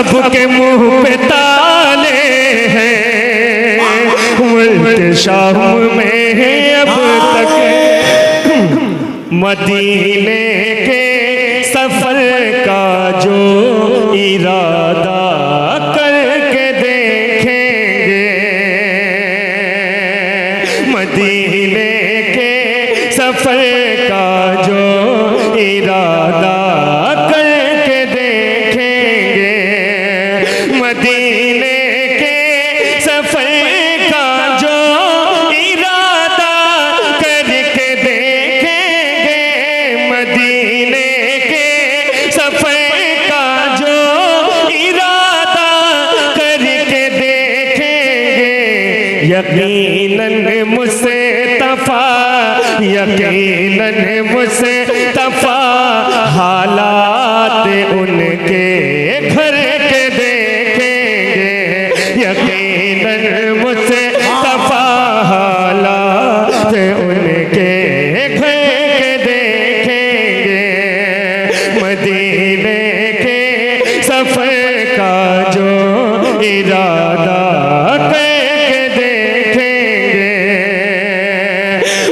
सबके मुंह पे ताले हैं, उल्टे शाम में अब तक मदीने के सफर का जो इरादा करके देखेंगे, मदीने के सफर का जो इरादा करके देखेंगे, मदीने के सफर का जो इरादा करके देखेंगे, मदीने के सफर का जो इरादा करके देखेंगे, यकीनन मुस्तफा, यकीनन मुस्तफा हालात उनके घर के देखेंगे, यकीनन मुस्तफा हालात उनके घर के देखेंगे, मदीने के सफर का जो इरादा करके देखेंगे,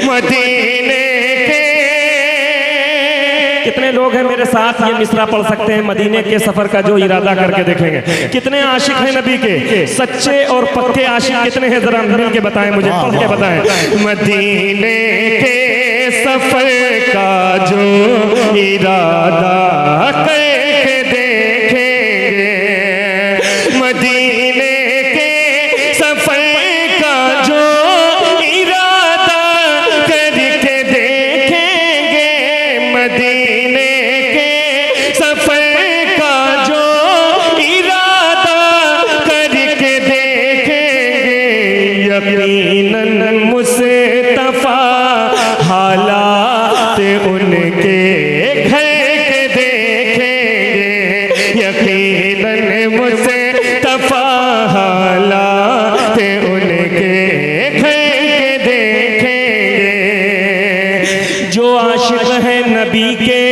मदीने के। कितने लोग हैं मेरे साथ ये मिसरा पढ़ सकते हैं, मदीने के सफर का जो इरादा करके देखेंगे? कितने आशिक हैं नबी के, सच्चे और पक्के आशिक कितने हैं? जरा मिल के बताएं, मुझे पढ़ के बताएं। मदीने के सफर का जो इरादा करके देखेंगे, मदीने के सफर का जो इरादा करके देखेंगे, मदीने के सफर का जो इरादा करके देखेंगे, यकीनन मुस्तफा हालात उनके घर के देखेंगे, यकीनन मुस्तफा हालात उनके घर के देखेंगे। जो आशिक है नबी के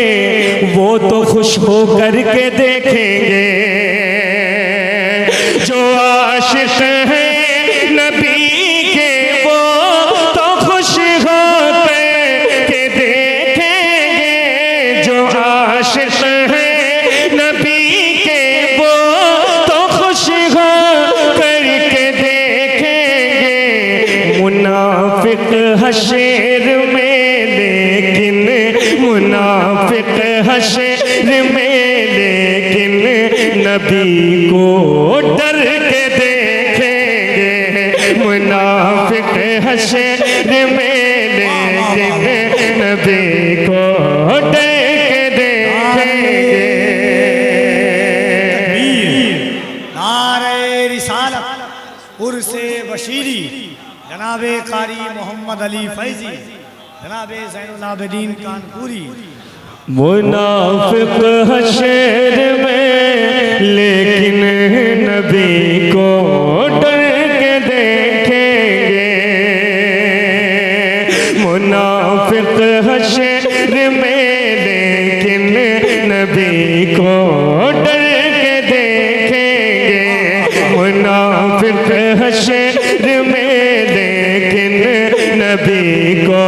वो तो खुश हो करके देखेंगे, जो आशिक है नबी के वो तो खुश हो करके देखेंगे, जो आशिक है नबी के वो तो खुश हो करके देखेंगे, मुनाफिक हशर में लेकिन, मुनाफिक हशर में लेकिन नबी को डर के देखेंगे, मुनाफिक हशर में लेकिन नबी को डर के देखेंगे। नारे रिसालत उर्से बशीरी जनाबे कारी मोहम्मद अली फैजी, जनाबे ज़ैनुल आबिदीन कानपुरी। मुनाफिक हशर में लेकिन नबी को डर के देखेंगे, मुनाफिक हशर में लेकिन नबी को डर के देखेंगे, मुनाफिक हशर में लेकिन नबी को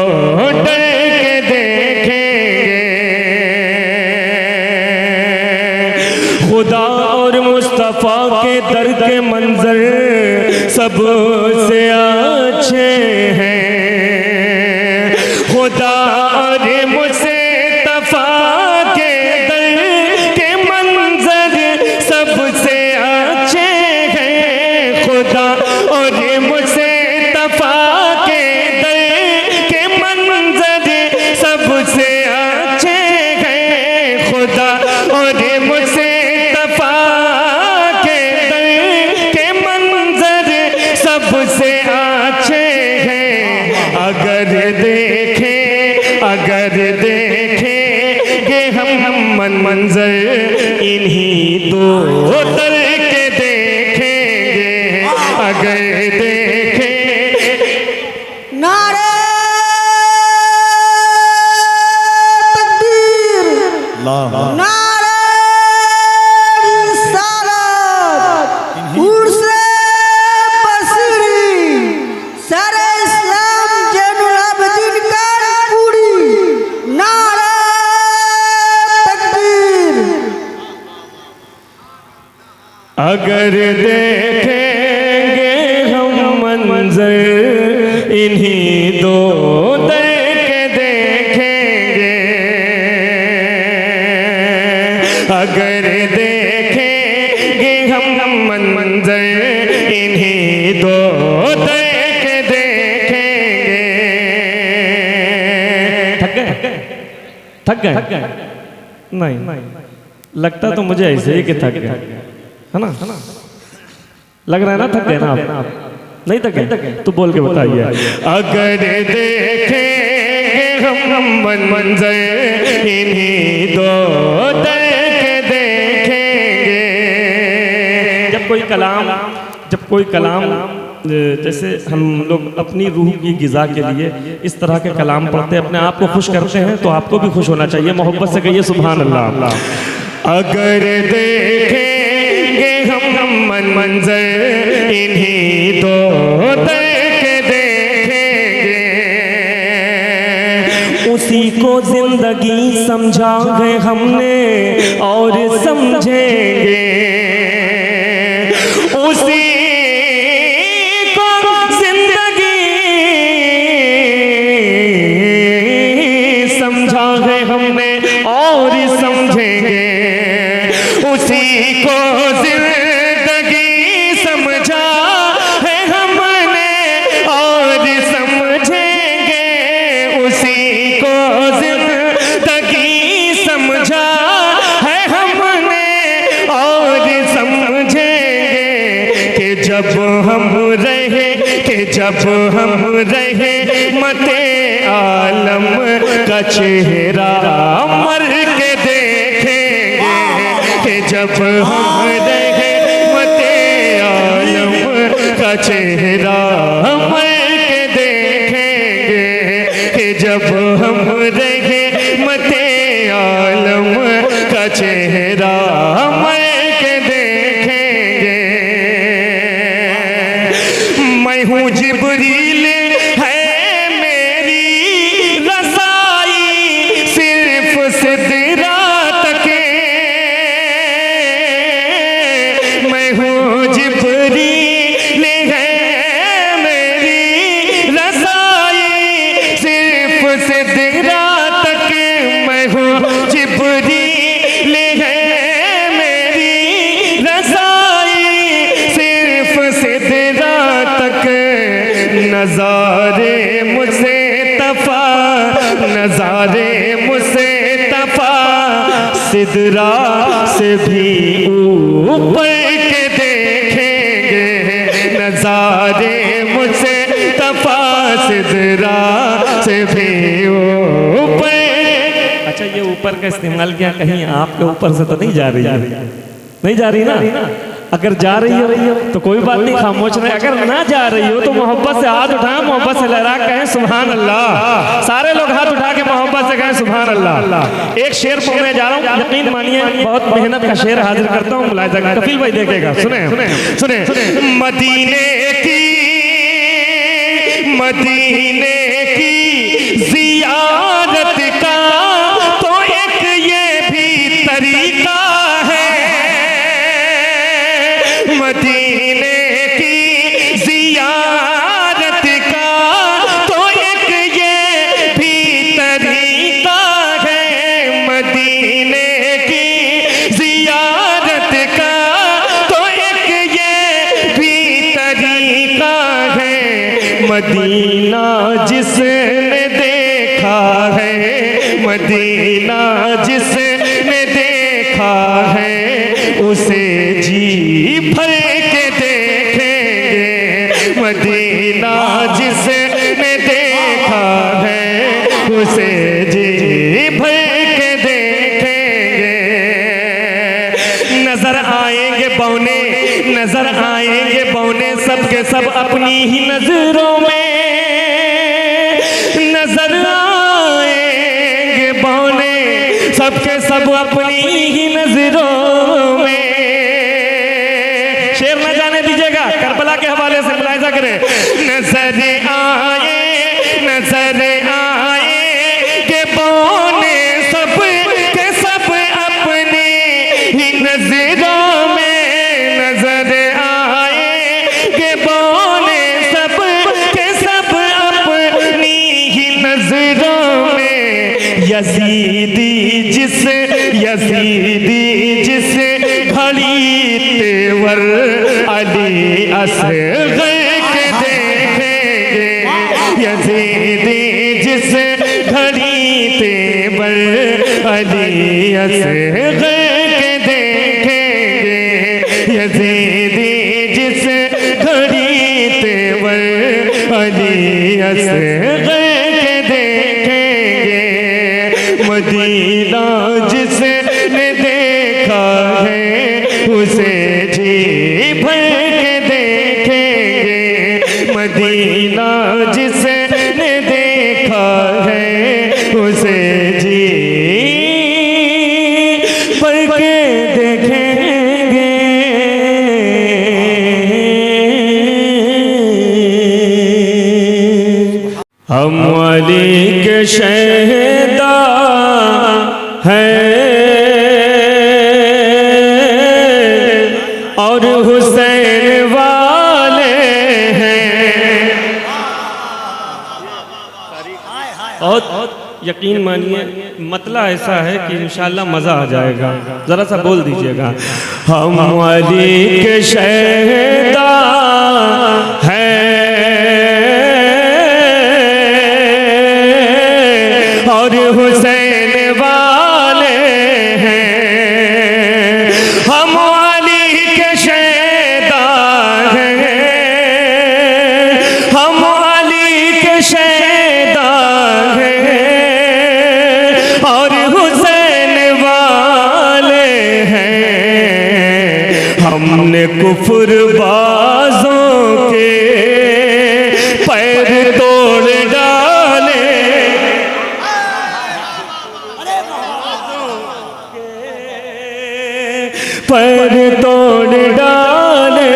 डर के देखेंगे। खुदा और मुस्तफ़ा के दर के मंजर सबसे अच्छे हैं, खुदा और मुस्तफ़ा के दर के मंजर सबसे अच्छे हैं, खुदा और मुस्तफ़ा के दर के मंजर सबसे अच्छे हैं, खुदा और मुस्तफ़ा के दर के मंजर सबसे अच्छे हैं। अगर देखेंगे हम मंजर इन्हीं दो दर के देखेंगे, अगर देखें। नारे तकबीर, नारे रिसालत, अगर देखेंगे हम मंजर इन्हीं दो दर के देखेंगे, अगर देखेंगे हम मंजर इन्हीं दो दर के देखेंगे। थक गए नहीं, लगता तो मुझे ऐसे ही कि थक गए, है ना? लग रहा है ना थक गए ना आप? नहीं थक गए तो बोल के बताइए। अगर देखें हम मंजर इन्हीं दो दर के देखेंगे। जब कोई कलाम जैसे हम लोग अपनी रूह की गिज़ा के लिए इस तरह के कलाम पढ़ते हैं, अपने आप को खुश करते हैं, तो आपको भी खुश होना चाहिए। मोहब्बत से कहिए सुभान अल्लाह। अगर देखेंगे हम मंजर इन्हीं दो दर के देखेंगे, उसी को जिंदगी समझा है हमने और समझेंगे, उसी को जिंदगी समझा है हमने और समझेंगे, उसी को जिंदगी समझा है हमने और समझेंगे, उसी को जिंदगी समझा है हमने और समझेंगे, कि जब हम रहे मते आलम का चेहरा मर के देखेंगे, कि जब हम रहे मते आलम का चेहरा मर के देखेंगे, कि जब हम रहे मते आलम का चेहरा मर के देखेंगे। मैं हूँ जिब्रील है मेरी रसाई सिर्फ सिदरा तक, मैं हूँ जिब्रील है मेरी रसाई सिर्फ सिदरा तक, मैं हूँ जिब्रील है मेरी रसाई सिर्फ सिदरा तक। नज़ारे मुझसे तफा सिदरा से भी ऊपर के देखेंगे, नज़ारे मुझसे तफा सिदरा से भी ऊपर। अच्छा, ये ऊपर का इस्तेमाल किया, कहीं आपके ऊपर से तो नहीं जा रही है? नहीं जा रही ना? अगर जा रही हो तो कोई बात नहीं, खामोश रहे। अगर ना जा रही हो तो मोहब्बत से हाथ उठाएं, मोहब्बत से लहरा कहें सुभान अल्लाह। सारे लोग हाथ उठा के मोहब्बत से कहें सुभान अल्लाह। एक शेर पढ़ने जा रहा हूँ, यकीन मानिए बहुत मेहनत का शेर हाजिर करता हूँ, मुलाहिजा कफील भाई देखेगा। सुने मदीने की जियारत का तो एक ये भी तरीका है, मदीने की जियारत का तो एक ये भी तरीका है, मदीने की जियारत का तो एक ये भी तरीका है, मदीना जिसने देखा है, मदीना जिसने देखा है, उसे जी भर के देखेंगे, मदीना जिसने देखा है, उसे जी भर के देखेंगे। नजर आएंगे बौने सबके सब अपनी ही नजरों में, नजर आएंगे बौने सबके सब अपनी ही नजरों में। शेर न जाने दीजिएगा, करबला के हवाले से मुलाहिजा करें। नजर आए के बौने सब के सब अपनी ही नजरों में, नजर यजीदी जिस घड़ी तेवर अली असग़र के देखेंगे, यजीदी जिस घड़ी तेवर अली असग़र के देखेंगे, यजीदी जिस घड़ी तेवर अली असग़र के देखेंगे, मदीना जिसने देखा है उसे जी भर के देखेंगे, मदीना जिसने देखा है उसे जी भर के देखेंगे। हम अली के शहदा हैं और हुसैन वाले हैं। और यकीन मानिए मतला ऐसा है कि इंशाल्लाह मज़ा आ जाएगा, ज़रा सा बोल दीजिएगा। हम अली के शहदा हैं और हुसैन वाले हैं, हम अली के शहदा हैं, हम अली के शहदा हैं और हुसैन वाले हैं। हमने कुफ्र बाजों के पैर तोड़ डाले, पैर तोड़ डाले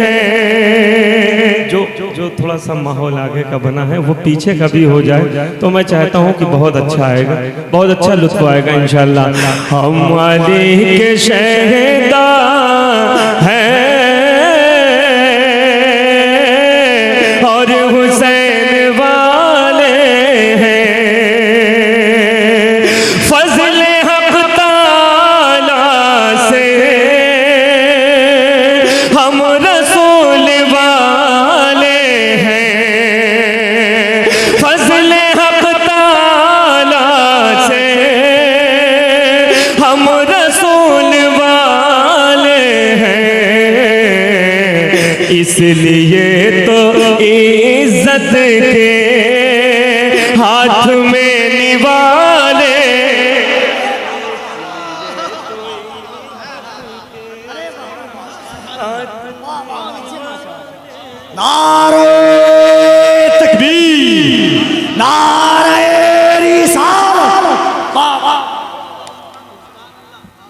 हैं। जो थोड़ा सा माहौल आगे का बना है वो पीछे का भी हो जाए तो मैं चाहता हूँ कि बहुत अच्छा आएगा, बहुत अच्छा लुत्फ आएगा इंशाल्लाह। हम अली के शहदा हैं और हुसैन वाले हैं, फज़ल हक़ ताला से हम रसूल वाले हैं, फज़ल हक़ ताला से हम रसूल वाले हैं। इसलिए तो इज़्ज़त के हाथ में निवाले, नारे तकबीर, नारे रिसालत।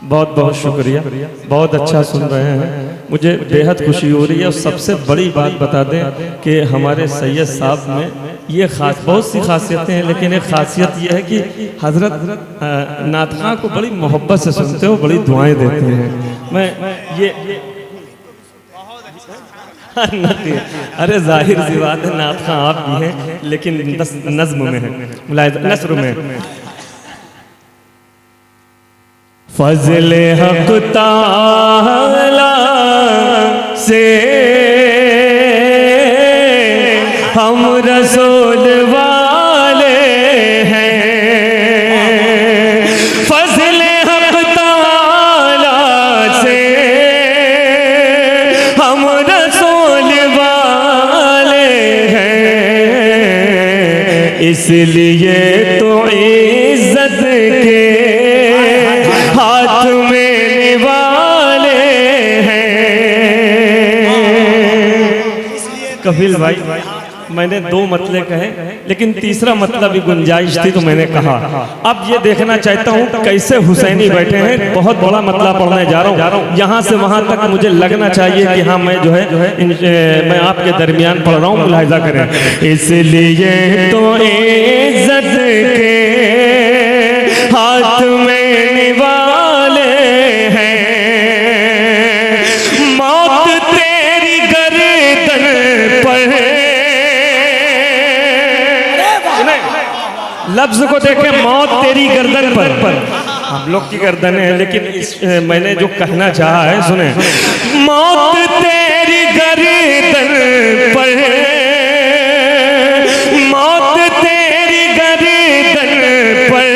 बहुत बहुत शुक्रिया, बहुत अच्छा सुन रहे हैं, मुझे बेहद खुशी हो रही है। और सबसे बड़ी बात बता दें कि हमारे सैयद साहब में ये खास बहुत सी खासियतें हैं, लेकिन एक खासियत ये है कि हज़रत नात खां को बड़ी मोहब्बत से सुनते हो, बड़ी दुआएं देते हैं। मैं ये अरे जाहिर सी बात है नात खां आप भी हैं, लेकिन नज़्म में है, नस्र में। फज़ल हक़ ताला से हम रसूल वाले हैं, फज़ल हक़ ताला से हम रसूल वाले हैं। इसलिए तो इज़्ज़त के हाथ में निवाले हैं। कफिल भाई मैंने दो मतले कहे, लेकिन तीसरा मतलब भी गुंजाइश थी तो मैंने कहा। अब ये देखना चाहता हूँ कैसे हुसैनी बैठे हैं, बहुत बड़ा मतला पढ़ने जा रहा हूँ। यहाँ से वहाँ तक मुझे लगना चाहिए कि हाँ मैं जो है मैं आपके दरमियान पढ़ रहा हूँ, मुलाहिजा करें। इसलिए तो इज़्ज़त के हाथ में निवाले हैं, मौत तेरी गर्दन पर लब लफ्ज को देखें, मौत तेरी गर्दन पर। हम लोग की गर्दन है, लेकिन मैंने जो कहना चाहा है सुने। मौत तेरी गर्दन पर, मौत तेरी गर्दन पर,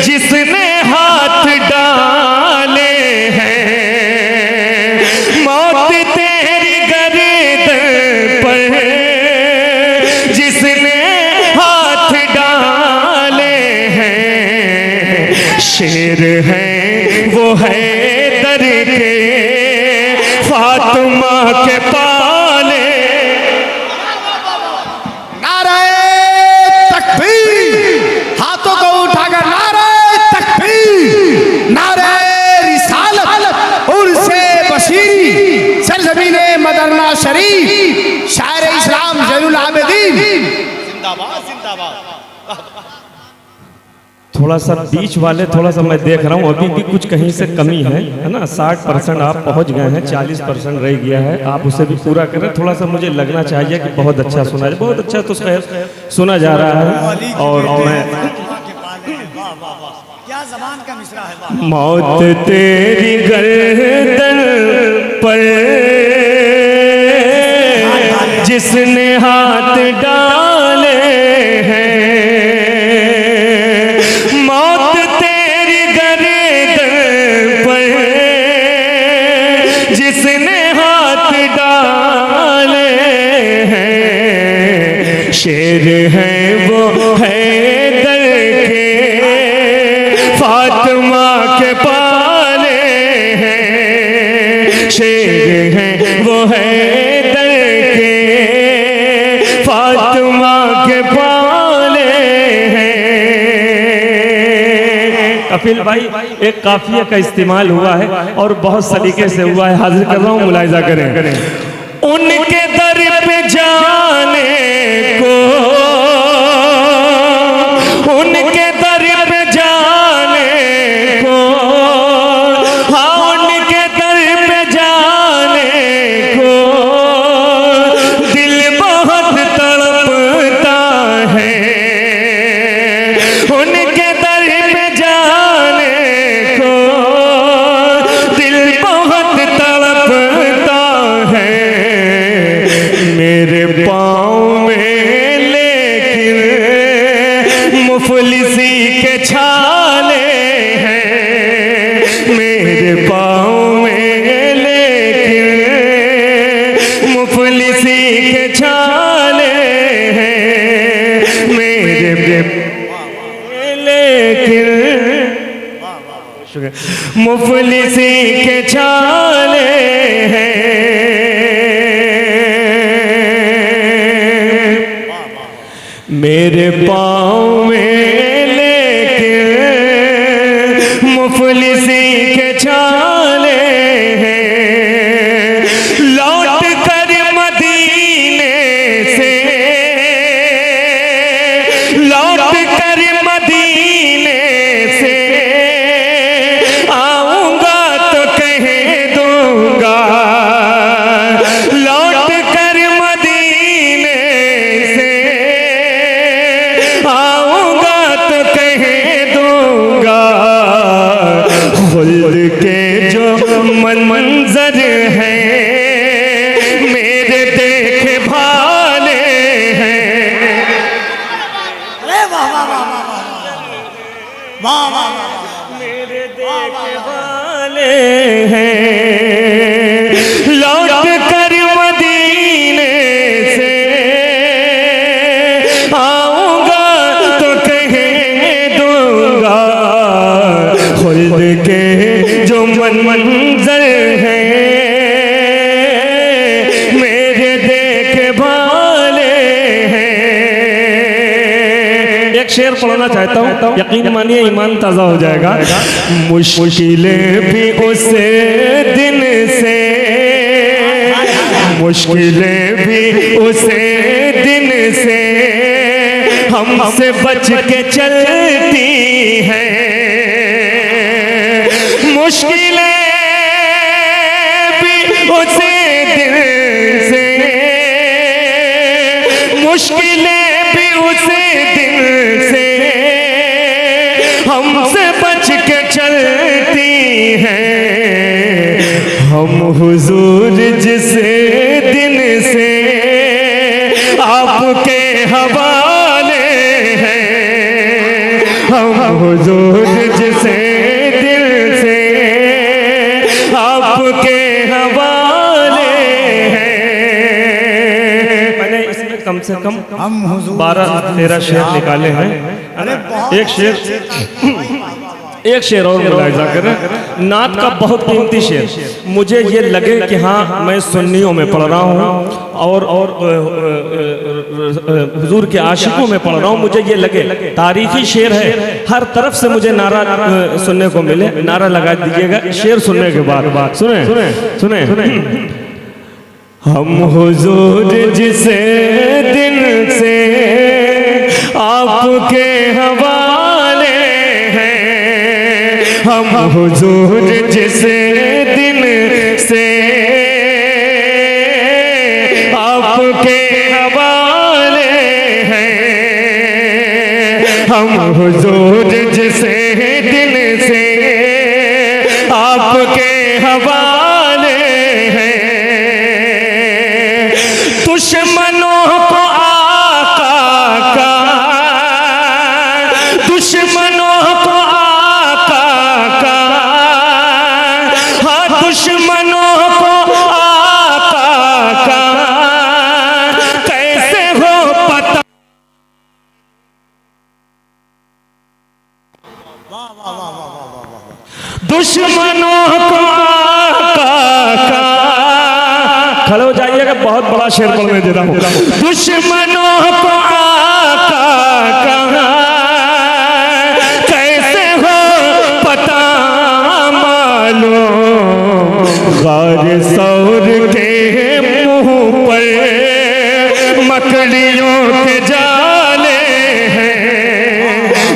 जिसने हाथ डाले हैं। मौत तेरी गर्दन पर, जिसने हाथ डाले हैं। शेर है वो है दर के, फातिमा के पाले। नारे तकबीर, हाथों को उठाकर नारे तकबीर, नारे रिसालत, उर्से बशीरी, सरजमीने मदरना शरीफ, शायर इस्लाम जैनुल आबिदीन जिंदाबाद जिंदाबाद। थोड़ा सा बीच वाले, थोड़ा सा मैं देख रहा हूँ अभी भी कुछ कहीं से कमी है ना। 60% आप पहुँच गए हैं, 40% रह गया है। आप उसे भी पूरा करें। थोड़ा सा मुझे लगना चाहिए कि बहुत अच्छा सुना है, बहुत अच्छा तो सुना जा रहा है। और मैं क्या ज़बान का मिसरा है। मौत तेरी गर्दन पर, जिसने हाथ डाले हैं। मौत तेरी गर्दन पर, जिसने हाथ डाले हैं। शेर है वो है दर के, फातिमा के पाले हैं। शेर है वो है दर के, फातिमा के पाले हैं। कपिल भाई, एक काफिया का इस्तेमाल हुआ है और बहुत सलीके से हुआ है। हाजिर कर रहा हूँ, मुलाहिजा करें। उनके दर पे जाने को, उनके दर पे जाने को, हाँ उनके दर पे जाने को, दिल बहुत तड़पता है। उनके दर पे जाने को, दिल बहुत तड़पता है। मेरे पाँव में लेकिन मुफलिसी के छाले हैं। मेरे पाँव में लेकिन मुफलिसी के छाले हैं। मेरे लेकिन मुफलिसी के छाले हैं। मेरे पाँव में लेकिन मुफलिसी के छाले हैं। लौट कर मदीने से, लौट कर मदीने से आऊंगा तो कह दूंगा। लौट कर मदीने से आऊंगा तो कह दूंगा। खुल्द के जो मंजर हैं, मेरे देखे भाले हैं। अरे वाह वाह वाह वाह वाह वाह वाह, मेरे देखे भाले हैं। लौट कर मदीने से आऊंगा तो कह दूंगा। खुल्द के जो मंजर हैं, मेरे देखे भाले हैं। एक शेर पढ़ना चाहता हूँ, यकीन मानिए ईमान ताज़ा हो जाएगा। मुश्किलें भी उस दिन से, मुश्किलें भी उस दिन से हमसे बच के चलती हैं। मुश्किलें भी उस दिन से, मुश्किलें भी उस दिन हमसे बच के चलती हैं। हम हुजूर जिस दिन से आपके हवाले हैं, हम हुजूर जिस दिल से आपके हवाले हैं। मैंने इसमें कम से कम हम हुजूर 12-13 शेर निकाले हैं। एक शेर और मुलाहिजा करें। नात का बहुत कीमती शेर, मुझे ये लगे कि हाँ मैं सुन्नियों में पढ़ रहा हूँ और हुजूर के आशिकों में पढ़ रहा हूँ, मुझे ये लगे तारीखी शेर है, हर तरफ से मुझे नारा सुनने को मिले। नारा लगा दीजिएगा शेर सुनने के बाद। सुने सुने सुने, सुने। हम हुजूर जिस दिन से आपके हवाले हैं, हम हुजूर जिस दिन से आपके हवाले हैं, हम हुजूर जिस दिन से आपके हवाले हैं। दुश्मनों को आका का, दुश्मनों को आका का, हाँ दुश्मनों को आका का कैसे हो पता। दुश्मनों को आका का, खड़े हो जाइएगा, बहुत बड़ा शेर पढ़ने दे रहा हूँ। दुश्मनों को आका का कैसे हो पता मालूम, गार सौर के मुंह पर मकड़ियों के जाले हैं,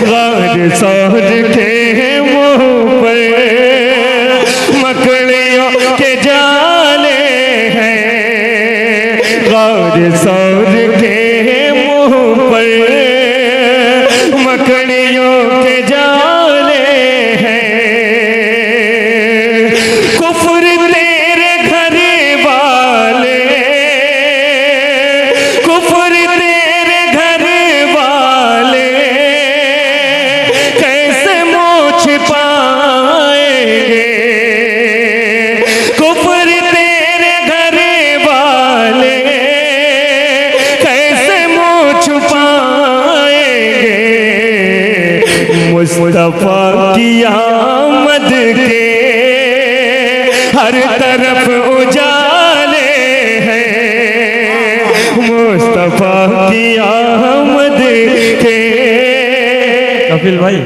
गार सौर के मुंह पर मकड़ियों के जाले हैं, गार सौर के मुंह पर मकड़ियों के जाले हैं। कुफ्र तेरे घर वाले, कुफ्र तेरे घर वाले कैसे मुँह छिपाएंगे, कुफ्र तेरे घर वाले कैसे मुँह छुपाएंगे। मुस्तफा की आमद के हर तरफ उजाले हैं, मुस्तफा की आमद के। कपिल भाई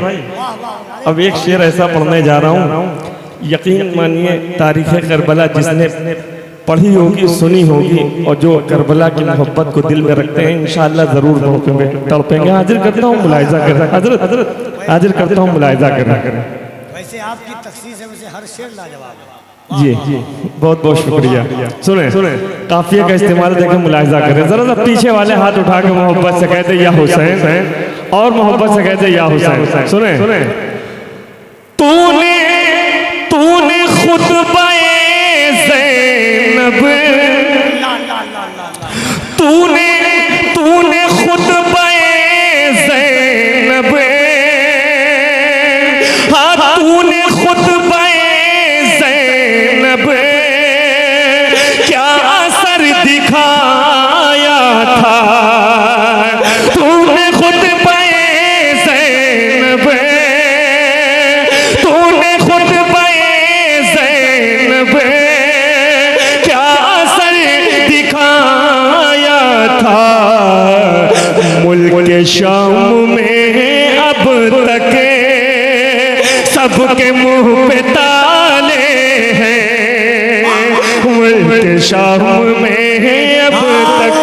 अब एक शेर ऐसा पढ़ने जा रहा हूँ, यकीन मानिए तारीख़ करबला जिसने पढ़ी होगी सुनी होगी और जो करबला की मोहब्बत को दिल में रखते हैं इंशाअल्लाह ज़रूर तड़पेंगे। हाजिर करता हूँ मुलाहिजा करें, हजरत हाजिर करता हूँ मुलाहिजा करें। वैसे आपकी तखसीस है, वैसे हर शेर लाजवाब है। जी बहुत बहुत शुक्रिया। सुने सुने, काफिया का इस्तेमाल देखें, मुलाहिजा करें। जरा सा पीछे वाले हाथ उठा के मोहब्बत से कहते या हुसैन, और मोहब्बत से कहते या हुसैन। सुने सुने, तूने तूने खुतबाए ज़ैनब, तूने तूने खुतबाए ज़ैनब, हाँ तूने खुतबाए ज़ैनब क्या असर दिखाया था, तूने खुतबाए ज़ैनब, तूने खुतबाए ज़ैनब क्या असर दिखाया था। मुल्क शाम में अब तक सबके मुंह पे ताले हैं, मुल्क शाम में अब तक।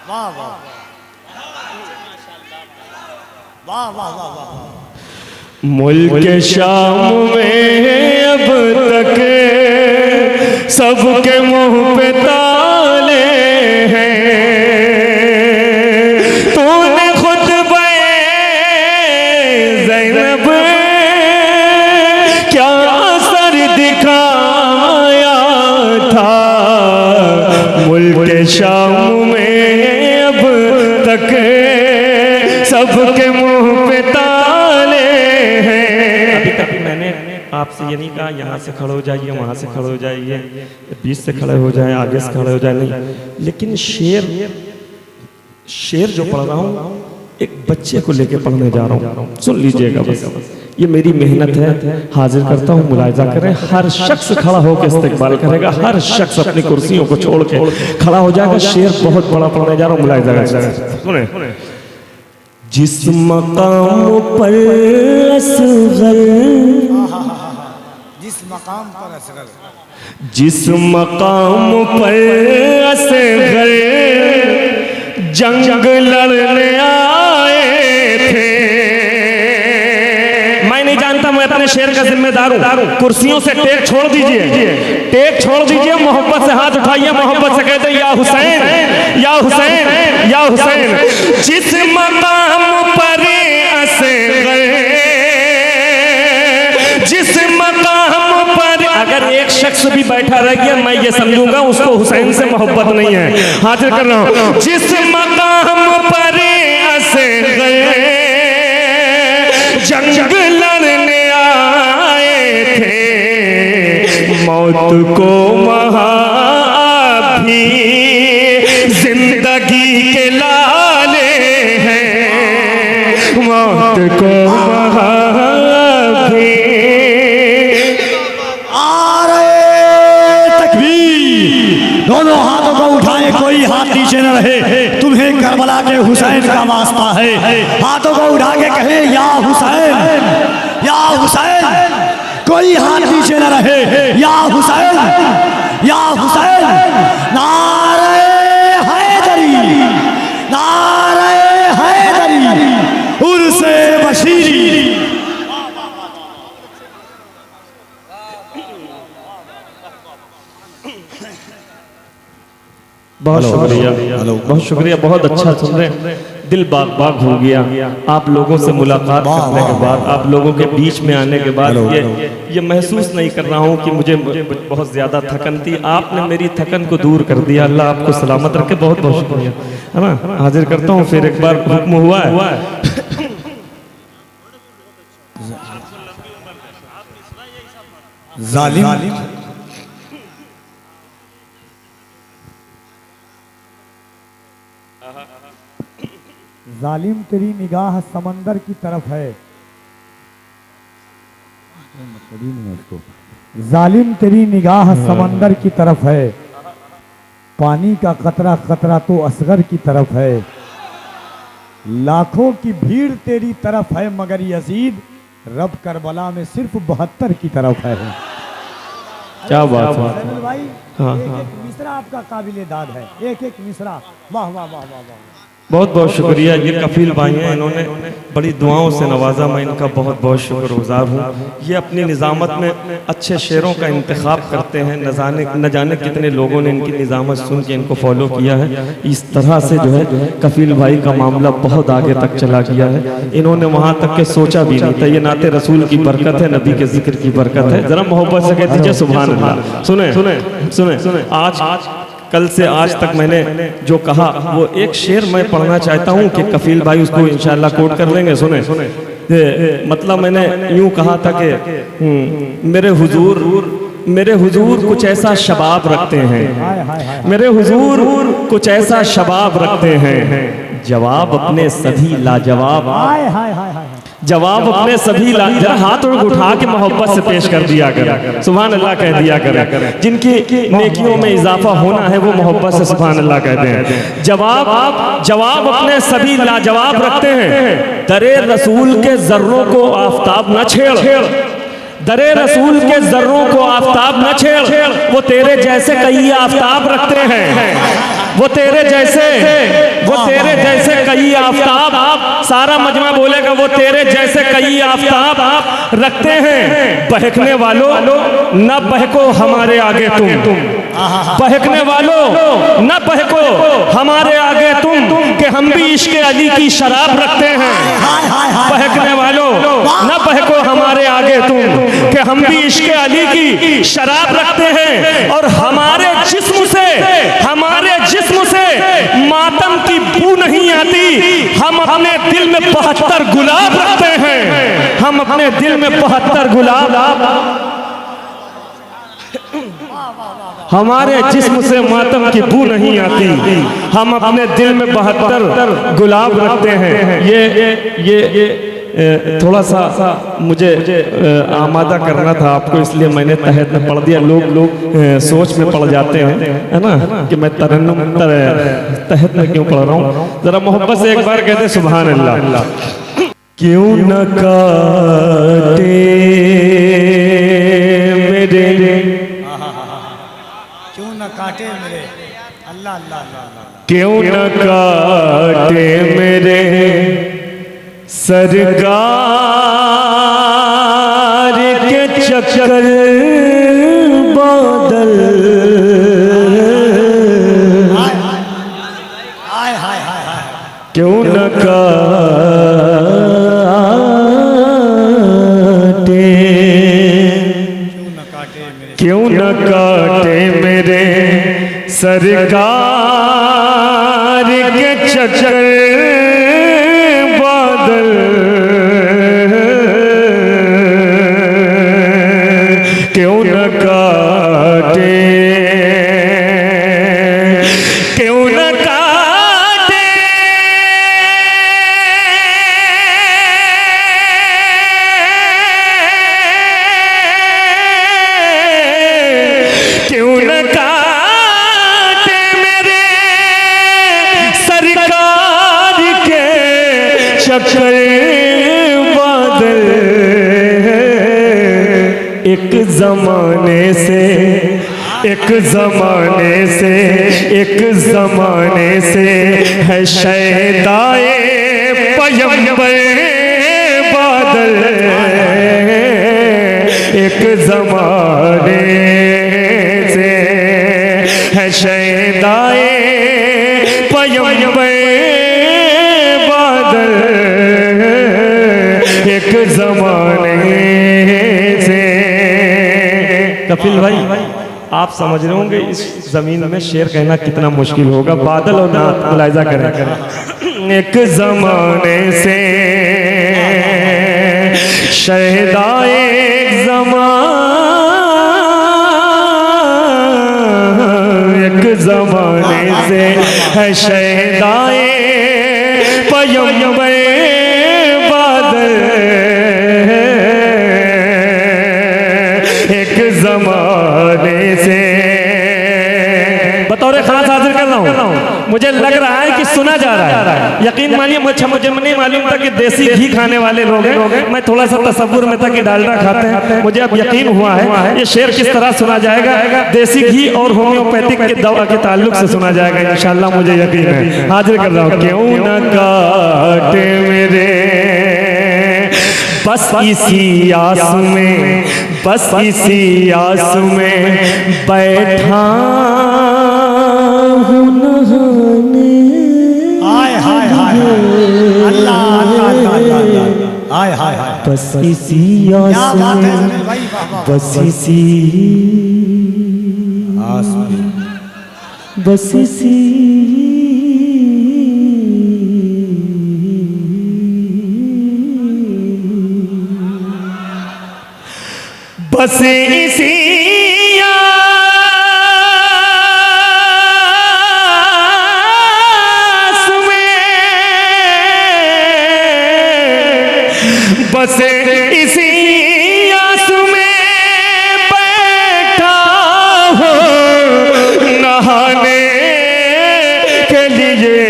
वाह वाह वाह वाह वाह वाह। मुल्क शाम में अब तक आपसे ये नहीं कहा यहाँ से खड़े हो जाइए, वहाँ से खड़े हो जाइए, बीच से खड़े हो जाए, आगे से खड़े हो जाए, नहीं। लेकिन शेर जो पढ़ रहा हूँ एक बच्चे को लेके पढ़ने जा रहा हूँ, सुन लीजिएगा बस। ये मेरी मेहनत है, हाजिर करता हूँ, मुलाहिजा करें। हर शख्स खड़ा होकर इस्तकबाल करेगा, हर शख्स अपनी कुर्सियों को छोड़ के खड़ा हो जाएगा। शेर बहुत बड़ा पढ़ने जा रहा हूँ, मुलाहिजा करें, सुने। जिस मकाम पर असगर, जिस मकाम पर असगर, जिस मकाम पर असगर जंग लड़ने आए थे, मैं नहीं जानता, मैं अपने शेर का जिम्मेदार हूं। कुर्सियों से टेक छोड़ दीजिए, टेक छोड़ दीजिए, मोहब्बत से हाथ उठाइए, मोहब्बत से कहते या हुसैन, या हुसैन, या हुसैन। जिस मकाम पर असगर, जिस मकाम पर, अगर एक शख्स भी बैठा रह गया मैं ये समझूंगा उसको हुसैन से मोहब्बत नहीं है। हाजिर कर रहा हूं। जिस मकाम पर असगर जंग लड़ने आए थे, मौत को वहां भी जिंदगी के लाले हैं, मौत को वहां भी। दोनों हाथों को उठाए, कोई हाथ नीचे न रहे, तुम्हें करबला के हुसैन का वास्ता है। हाथों को उठा के कहे या हुसैन, या हुसैन, कोई हाथ नीचे न रहे, या हुसैन, या हुसैन। नारे हैदरी, नारे हैदरी, उर्से बशीरी। बहुत शुक्रिया, बहुत शुक्रिया, बहुत अच्छा सुन रहे हैं। दिल बाग बाग हो गया आप लोगों से मुलाकात करने के बाद, आप लोगों के बीच में आने के बाद। ये महसूस नहीं कर रहा हूँ कि मुझे बहुत ज़्यादा थकन थी, आपने मेरी थकन को दूर कर दिया। अल्लाह आपको सलामत रखे, बहुत बहुत शुक्रिया, है ना। हाजिर करता हूँ, फिर एक बार हुक्म हुआ है। जालिम, जालिम तेरी निगाह समंदर की तरफ है, जालिम तेरी निगाह समंदर की तरफ है, पानी का कतरा कतरा तो असगर की तरफ है, लाखों की भीड़ तेरी तरफ है, मगर यजीद रब करबला में सिर्फ 72 की तरफ है। क्या बात है भाई, हाँ, एक एक मिसरा आपका काबिले दाद है, एक एक मिसरा, वाह वाह वाह वाह वाह। बहुत बहुत शुक्रिया। ये कफील भाई हैं, इन्होंने बड़ी दुआओं से नवाजा, मैं इनका बहुत बहुत शुक्रगुजार हूँ। ये अपनी निज़ामत में अच्छे शेरों का इंतखाब करते हैं, न जाने कितने लोगों ने इनकी निज़ामत सुन के इनको फॉलो किया है। इस तरह से जो है कफील भाई का मामला बहुत आगे तक चला गया है, इन्होंने वहाँ तक के सोचा भी नहीं था। ये नाते रसूल की बरकत है, नबी के जिक्र की बरकत है। जरा मोहब्बत से कह दीजिए सुभान अल्लाह। सुने सुने सुने, आज कल से आज तक मैंने जो कहा वो एक शेर मैं पढ़ना चाहता हूँ कि कफील भाई उसको इंशाल्लाह कोट कर लेंगे। सुने, मतलब मैंने यूं कहा था कि मेरे हुजूर कुछ ऐसा शबाब रखते हैं, मेरे हुजूर कुछ ऐसा शबाब रखते हैं, जवाब अपने सभी लाजवाब, जवाब अपने सभी जरा हाथ उठा के मोहब्बत से पेश कर दिया कर, सुभान अल्लाह कह दिया कर। जिनकी नेकियों में इजाफा होना है वो मोहब्बत से सुभान अल्लाह कहते हैं। जवाब अपने सभी लाजवाब रखते हैं, दरे रसूल के जर्रों को आफताब न छेड़, दरे रसूल के जर्रों को आफताब न छेड़, वो तेरे जैसे कई आफताब रखते हैं, वो तेरे जैसे कई आफताब, सारा मजमा बोलेगा वो तेरे जैसे कई आफताब रखते हैं। बहकने वालों न बहको हमारे आगे तुम, बहकने वालों न बहको हमारे आगे तुम, कि हम भी इश्क अली की शराब रखते हैं। बहकने वालों न बहको हमारे आगे तुम, कि हम भी इश्क अली की शराब रखते हैं। और हमारे जिस्म से मातम की बू नहीं आती। हम अपने दिल में 72 गुलाब रखते हैं। हम अपने दिल में 72 गुलाब, हमारे जिस्म से मातम की बू नहीं आती। हम अपने दिल में 72 गुलाब रखते हैं। ये थोड़ा सा मुझे आमादा करना था आपको, इसलिए मैंने तहत में पढ़ दिया। लोग सोच में पड़ जाते हैं, है ना, कि मैं तरन्नुम तहत में क्यों पढ़ रहा हूँ। जरा मोहब्बत से एक बार कहते सुभान अल्लाह। क्यों न काटे मेरे, क्यों न काटे मेरे, अल्लाह अल्लाह अल्लाह, क्यों न काटे मेरे सरकार के चक्कर बादल। क्यों न क्यों न काटे मेरे सरकार के चक्कर बादल। क्यों न काटे, क्यों न काटे क्यों न काटे मेरे सरकार के चक्कर बादल। एक जमाने से है शैदाए पैगंबर बादल। एक जमाने से है शैदाए पैगंबर बादल। एक जमाने से। कपिल भाई, आप समझ रहे होंगे इस जमीन में शेर कहना कितना मुश्किल होगा। बादल और नात मुलायजा करें। एक जमाने से शहदाए एक जमाने से है शहदाए पैगंबर बादल। एक जमाने से बतौर खास हाजिर कर रहा हूँ। मुझे लग रहा है कि सुना जा रहा है। यकीन मानिए, मुझे नहीं मालूम था कि देसी घी खाने वाले लोग हैं। मैं थोड़ा सा तसव्वुर में था कि डालडा खाते हैं। मुझे अब यकीन हुआ है ये शेर किस तरह सुना जाएगा। देसी घी और होम्योपैथिक के दवा के ताल्लुक से सुना जाएगा इंशाल्लाह, मुझे यकीन है। हाजिर कर रहा हूँ। क्यों न काटे मेरे बस इसी आस में, बस इसी आस में बैठा हूँ नहाने। हाय हाय हाय अल्लाह अल्लाह अल्लाह, हाय हाय हाय। बस इसी आस में, बस इसी आस में, बस इसी बस इसी आस में, बस इसी आस में बैठा हूँ नहाने के लिए।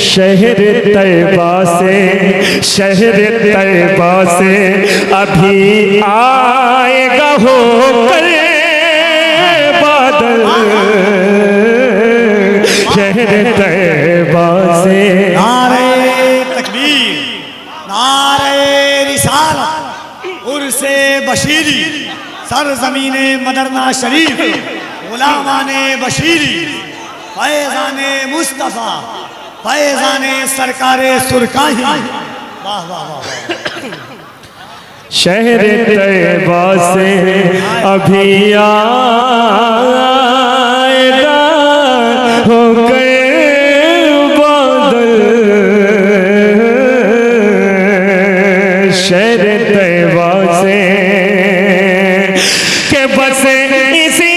शहर तैबा से अभी आएगा होकर बादल। शहर तैबा से नारे तकबीर, नारे रिसालत, उर्से बशीरी, सरजमीने मदरना शरीफ गुलामाने बशीरी फैजाने मुस्तफ़ा फैजाने सरकारे सुरकाही। वाह वाह वाह। शहर तैयबा से अभी आएगा हो गए बादल, शहर तैयबा से के बसे इसी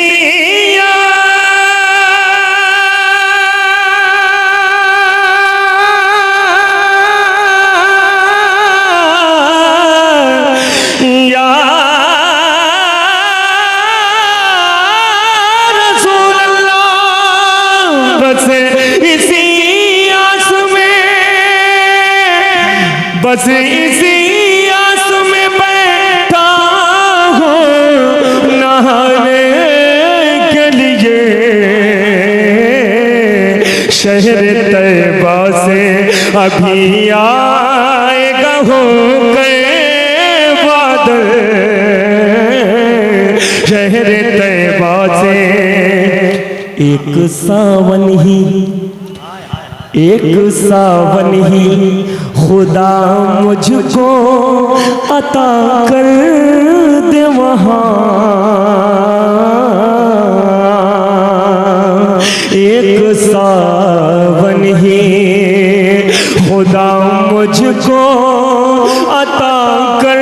बस इसी आस में बैठा हूँ नहाने के लिए, शहर तैयबा से अभी आएगा हो गए बादल, शहर तैयबा से एक सावन ही खुदा मुझको अता कर दे वहाँ, एक सावन ही खुदा मुझको अता कर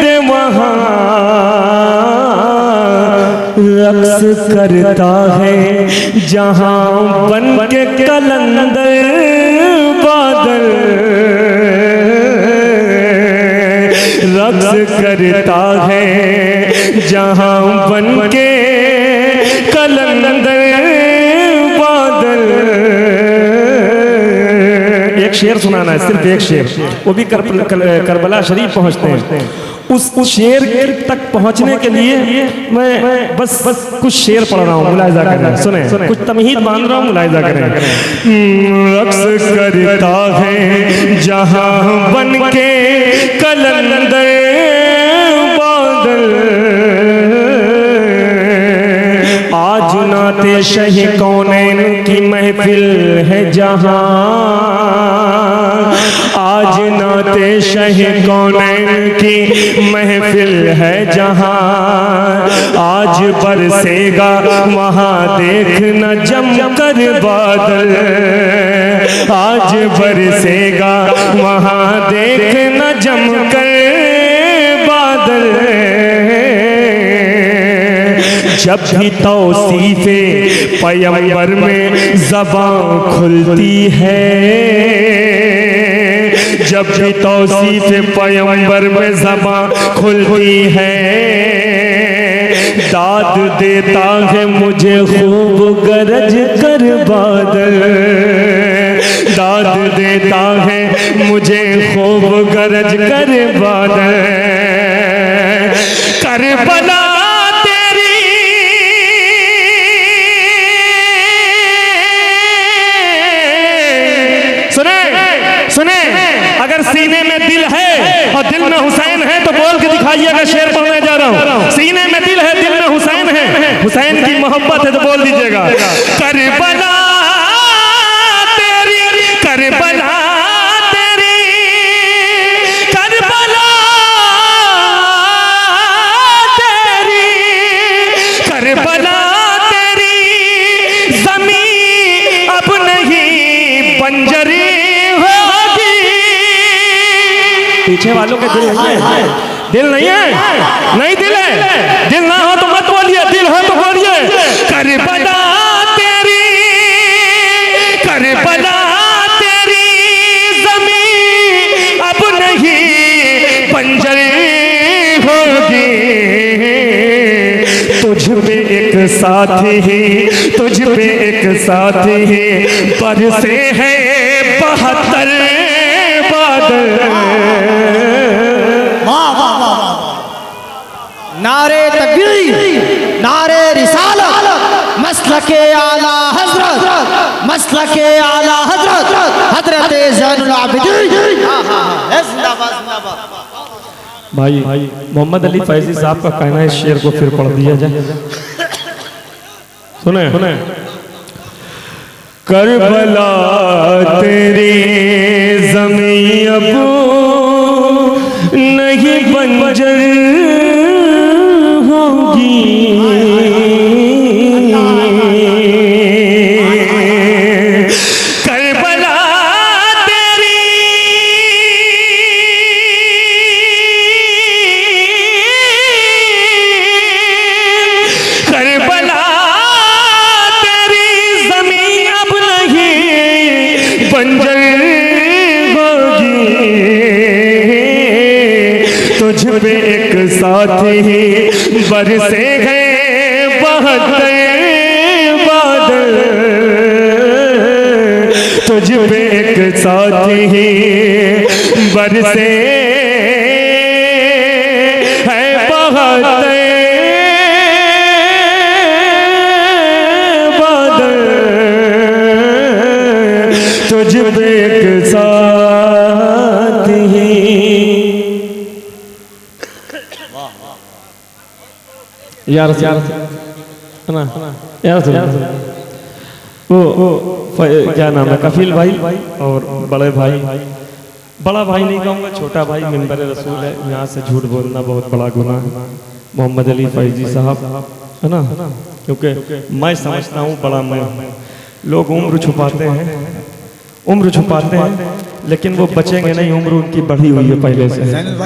दे वहाँ, रक्स करता है जहाँ बन के कलंदर बादल, रक्स करता है जहाँ बन के कलंदर बादल। एक शेर सुनाना है, सिर्फ एक शेर, वो भी करबला शरीफ पहुंचते हैं। उस शेर तक पहुंचने के लिए मैं बस कुछ शेर पढ़ रहा हूँ, मुलाहिजा करें, सुने, कुछ तमहीद बांध रहा हूँ, मुलाहिजा करें। रक्स करता है जहाँ बन के कलंदर बादल, आज नाते शह कौनैन की महफिल है जहाँ, आज नाते शह कौनैन की महफिल है जहाँ, आज बरसेगा वहाँ देखना जम कर बादल, आज बरसेगा वहाँ देखना जम कर बादल, जब भी तौसीफे पैगंबर में ज़बान खुलती है, जब भी तौसीफे पैगंबर में ज़बान खुलती है, दाद देता है मुझे खूब गरज कर बादल, दाद देता है मुझे खूब गरज कर बादल, करबला सुने, अगर सीने में दिल है और दिल में हुसैन है तो बोल के दिखाइएगा, शेर पढ़ने जा रहा हूँ। सीने में दिल है, दिल में हुसैन है, हुसैन की मोहब्बत है तो बोल दीजिएगा, करबला तेरी, करबला तेरी, करबला तेरी, करबला तेरी ज़मीं अब नहीं बंजरी, पीछे वालों के दिल नहीं है, दिल नहीं है, नहीं दिल है, दिल ना हो तो मत बोलिए, दिल हो तो बोलिए, करबला तेरी, करबला तेरी ज़मीं अब नहीं बंजर होगी, तुझ पे एक साथी ही, तुझ पे एक साथी ही बरसे है 72 बादल। नारे तकबीर, नारे रिसालत, मसलके आला हजरत, मसलके आला हजरत, हजरत ज़ैनुल आबिदीन। भाई मोहम्मद अली फैजी साहब का कहना है इस शेर को फिर पढ़ दिया जाए। सुने सुने। करबला तेरी ज़मीं अब नहीं बंजर होगी, करबला तेरी करबला तेरी ज़मीं अब नहीं बंजर होगी, तुझ पे एक साथी बरसे हैं बहते बादल, तुझ पे एक साथी बरसे हैं बहते बादल, तुझ पे एक साथी। यार है ना यार वो क्या नाम है, कफील भाई और बड़े भाई, बड़ा भाई नहीं कहूँगा, छोटा भाई मिंबर रसूल है, यहाँ से झूठ बोलना बहुत बड़ा गुनाह है। मोहम्मद अली फैजी साहब है ना, क्योंकि मैं समझता हूँ बड़ा मैं, लोग उम्र छुपाते हैं लेकिन वो बचेंगे नहीं, उम्र उनकी बढ़ी हुई है पहले से।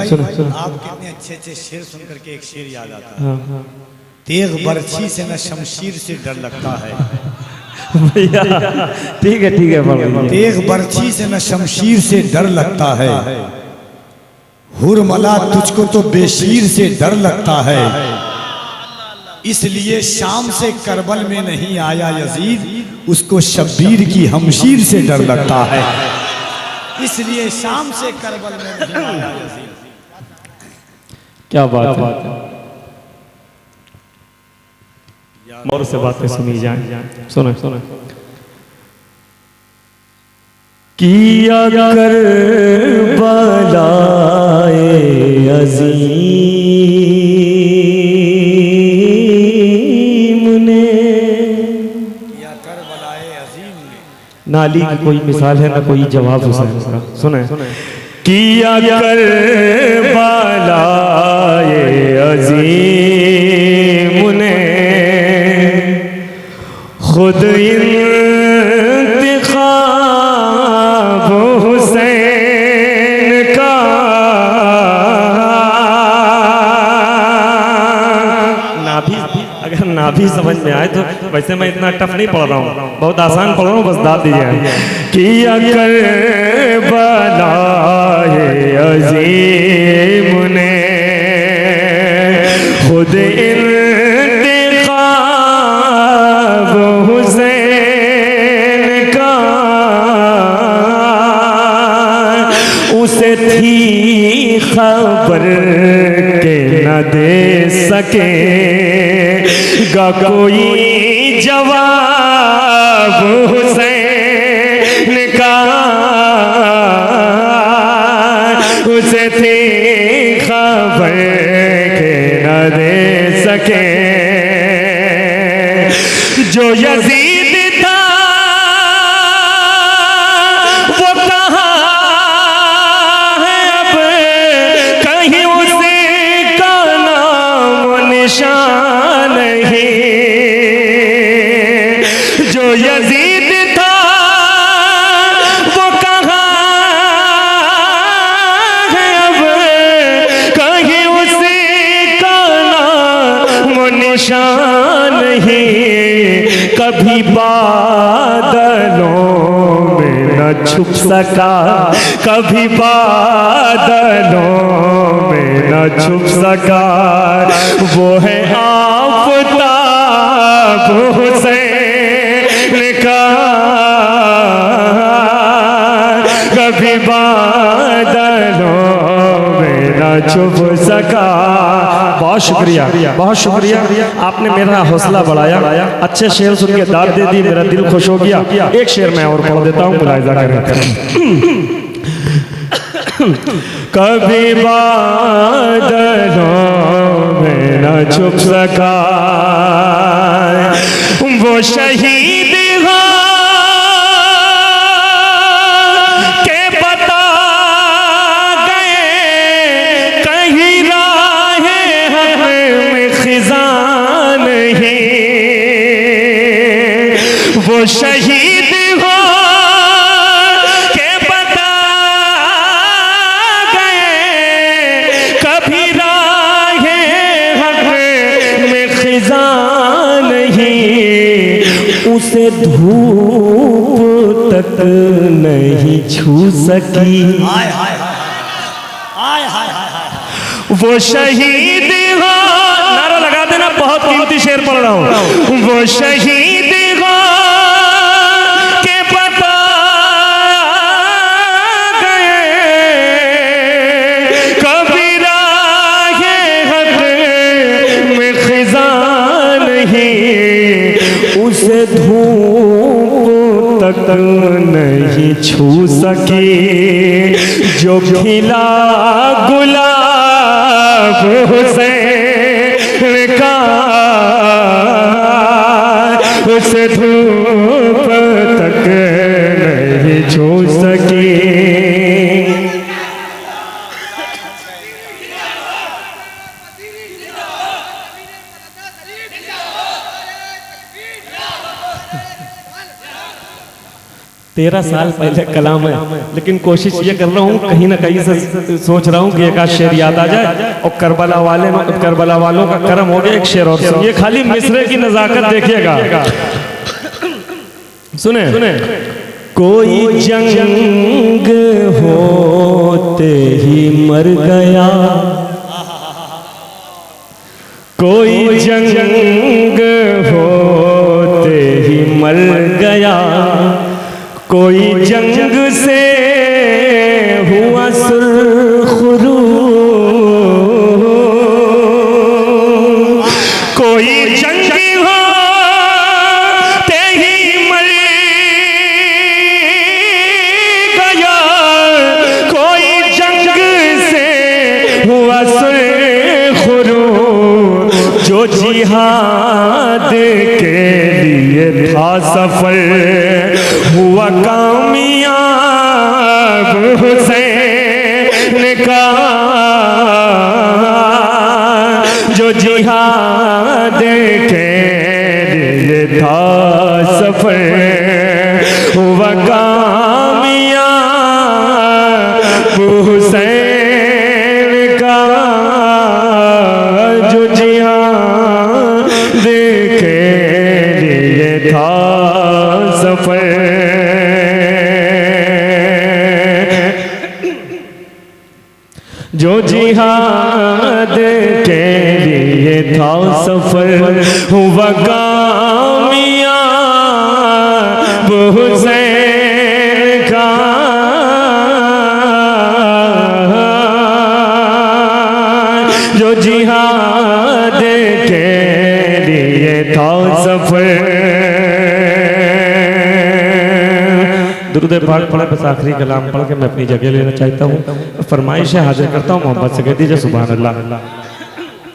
सुनो आप कितने अच्छे अच्छे शेर सुन करके एक शेर याद आता है, तेग बर्छी से न शमशीर से डर लगता है। भैया ठीक है बड़ा। तेग बर्छी से न शमशीर से डर लगता है, हुरमला तुझको तो बेशीर से डर लगता है, इसलिए शाम से करबल में नहीं आया यजीद, उसको शब्बीर की हमशीर से डर लगता है, इसलिए शाम से करबल में नहीं आया यजीद। क्या बात है, मोर से बातें सुनी जाए। सुने सुने। किया कर बलाए अजीम ने, नाली की कोई मिसाल है ना कोई जवाब हुसैन का। सुने किया कर बलाए अजीम ने, खुद इंतिखाब हुसैन का, नाभि अगर नाभि समझ में आए तो, वैसे मैं इतना टफ नहीं पढ़ रहा हूँ, बहुत आसान पढ़ रहा हूँ, बस दाद दीजिए। किया कर बलाए अजीम ने, खुद उसे थी खबर के न दे सकेगा कोई जवाब हुसैन का, उसे थी खबर के न दे सके जो यजीद था वो कहाँ है अब, कहीं उसे का नाम निशान नहीं, जो यजीद था वो कहाँ है अब, कहीं उसे का नाम निशान नहीं, कभी बादलों में न छुप सका, कभी बादलों में न छुप सका, वो है आफ़ताब हुसैन का, कभी बादलों में न छुप सका। बहुत शुक्रिया, बहुत शुक्रिया, आपने मेरा हौसला बढ़ाया, अच्छे शेर सुन के दाद दे दी, मेरा दिल खुश हो गया। एक शेर मैं और पढ़ देता हूँ, मुलाहिजा करें। कभी बादलों में न छुप सका वो शहीद हो के बता गए कहीं राहे हमें खिजा नहीं। वो शहीद हो के बता गए कभी राहे हमें खिजा नहीं। उसे धूप तक नहीं छू सकी हाय हाय हाय हाय हाय हाय। वो शहीद हो। नारा लगा देना, बहुत कीमती शेर पढ़ रहा हूं। वो शहीद हो के बता गए कभी राहे हक में खिजा नहीं। उसे धूप तक नहीं छू सकी जो खिला गुलाब हुसैन का। उसे धूप तक नहीं छू सकी। तेरह साल पहले कलाम है, लेकिन कोशिश ये कर रहा हूँ कहीं ना कहीं से सोच रहा हूँ कि एक आध शेर याद आ जाए। और करबला वालों का करम हो गया। एक शेर और सुनिए, खाली मिसरे की नजाकत देखिएगा। सुने कोई जंग होते ही मर गया, कोई जंग होते ही मर गया, कोई जंग से हुआ सुरखरू, कोई जंग होते ही मर गया, कोई जंग से हुआ सुरखरू। जो जिहाद के लिए था सफर हुआ कामयाब हुसैन का। जो जिहाद के लिए था सफर हुआ कामयाब हुसैन का। जो जिहाद के लिए था सफर, जो जिहाद के लिए था सफर हुआ कामयाब हुसैन का। जो जिहाद के लिए था सफर। दुरूद पाक पढ़े, बस आखिरी कलाम पढ़ के मैं अपनी जगह लेना चाहता हूँ। फरमाइश हाजिर करता हूँ, मोहब्बत से कह दीजिए सुभान अल्लाह।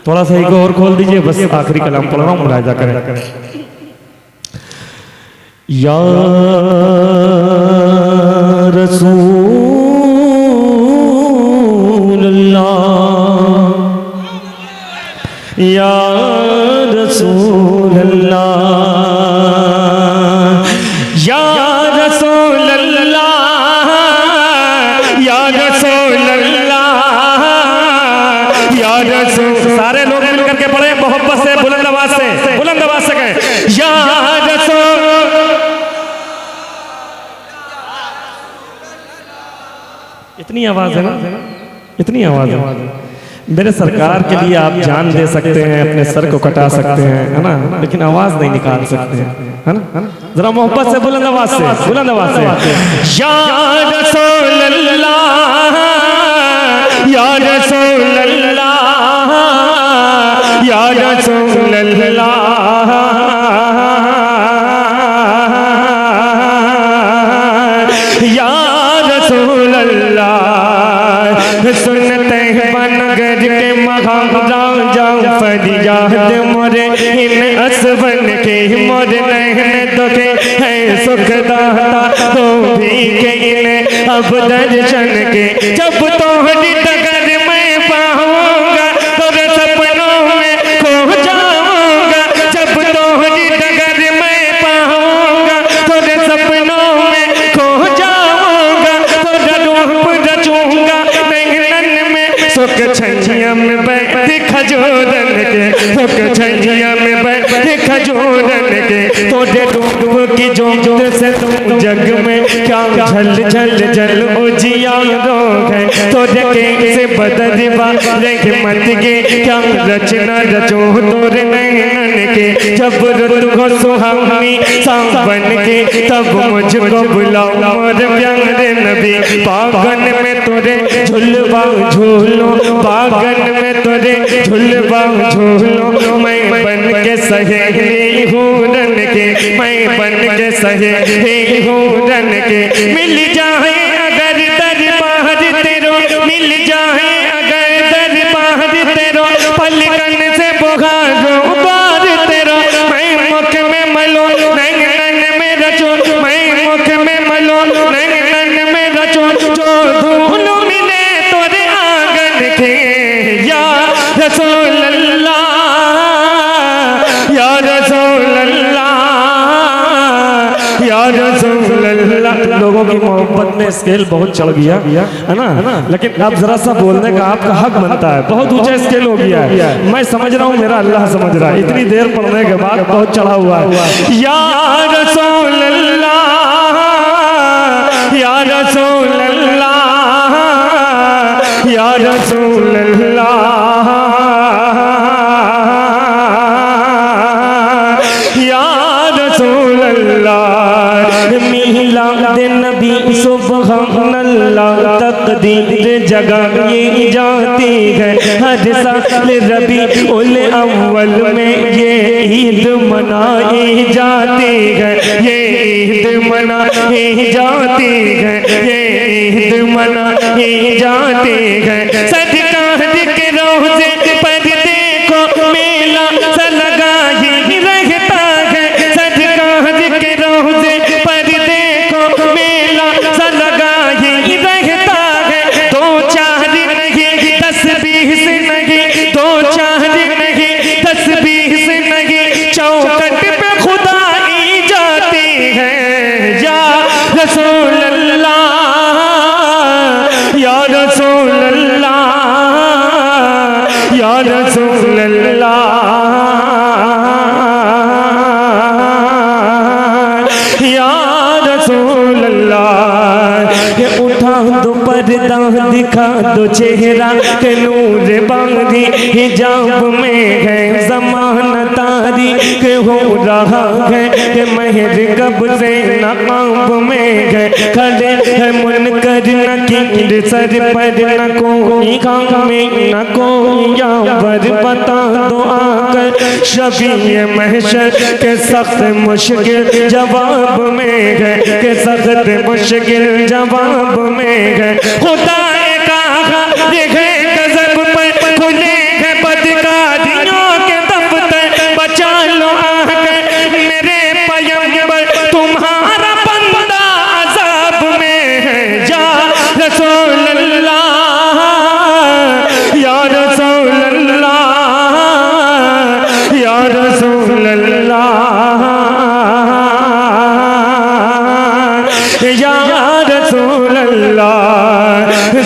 थोड़ा सा एक और खोल दीजिए, बस आखिरी कलाम पढ़ रहा हूँ, मुलाहिजा करें। या रसूल अल्लाह, या रसूल अल्लाह, या रसूल अल्लाह, या रसूल अल्लाह, या रसूल। सारे लोग मिलकर के पढ़े मोहब्बत से, बुलंद आवाज से कहें या रसूल। इतनी आवाज है ना, इतनी आवाज है। मेरे सरकार के लिए आप जान दे सकते हैं, अपने सर को कटा सकते हैं, है ना, लेकिन आवाज नहीं निकाल सकते हैं, है ना। जरा मोहब्बत से, बुलंद आवाज से, बुलंद आवाज से या रसूल अल्लाह, या रसूल अल्लाह, या रसूल अल्लाह, या रसूल अल्लाह, राजा फरियाद मोरे इन असवन के मोर नैन दुखे है सुख दाता तो भी के इन अब दर्शन के जब तोहरी डगर मैं पाऊंगा तोरे सपनों में खो जाऊंगा जब तोहरी डगर मैं पाऊंगा तोरे सपनों में खो जाऊंगा तोरा रूप रचूंगा नैनन में सुख छैया में बैठ खजूरन के सुख छैया में बैठ खजूरन के तोरे रूप की जोत से तुम जग में क्या झल झल झल उजियारों है तोरे के से बदलवा रहमत के क्या रचना रचो तोरे नैनन के जब रुत हो सुहानी सावन के तब मुझको बुलाओ मोर प्यारे नबी बागन में तोरे झुलवा झूलो बागन में तोरे झुलवा झूलो मैं बन के सहेली हूँ रन के मैं बन के सहेली हूँ रन के मिल जाए अगर दरबार तेरो मिल जाए अगर दरबार तेरो पलकन से बुखारो बार तेरो मैं मुख में मलो नैनन में रचो मैं मुख में मलो नैनन में रचो जो धूल मिले तोरे आंगन के या रसूल अल्लाह या रसूल अल्लाह या रसूल अल्लाह। लोगों की मोहब्बत में स्केल बहुत चढ़ गया है ना, लेकिन अब जरा सा बोलने का आपका हक बनता है। बहुत ऊंचा स्केल हो गया है, मैं समझ रहा हूँ, मेरा अल्लाह समझ रहा है। इतनी देर पढ़ने के बाद बहुत चढ़ा हुआ है। या रसूल अल्लाह या रसूल अल्लाह या रसूल अल्लाह या रसूल अल्लाह। मिलाद नबी सुबहानल्लाह तकदीर जगह ये जाती है हर साल रबी उल अव्वल में ये ईद मनाई जाती है ये ईद मनाई जाती है ये ईद मनाई जाती है। सदका के रोज़े पर देखो मेला सा लगा ही रहता है सदका के रोज़े पर देखो मेला सा लगा ही रहता है। दो चार नहीं 10-20 नहीं दो चार नहीं 10-20 नहीं चौखट पे खुदाई जाती है। या रसूल अल्लाह या रसूल अल्लाह या रसूल अल्लाह या रसूल अल्लाह। ये उठा दो पर्दा दिखा दो चेहरा के नूर बांधी हिजाब में है ज़माना तारीख हो रहा है कि महर कब से नकाब में है खड़े है मुनकर नकीर सर पर न कोई काम में न कोई यावर बता दो आकर शबीए महशर के सख्त मुश्किल जवाब में है के सख्त मुश्किल जवाब में है। खुदा कहा देखे गजब पर खुले है बदकारियों के दफ्तर बचा लो आकर मेरे पैगंबर तुम्हारा बंदा अजाब में है। या रसूल अल्लाह या रसूल अल्लाह या रसूल अल्लाह या रसूल अल्लाह।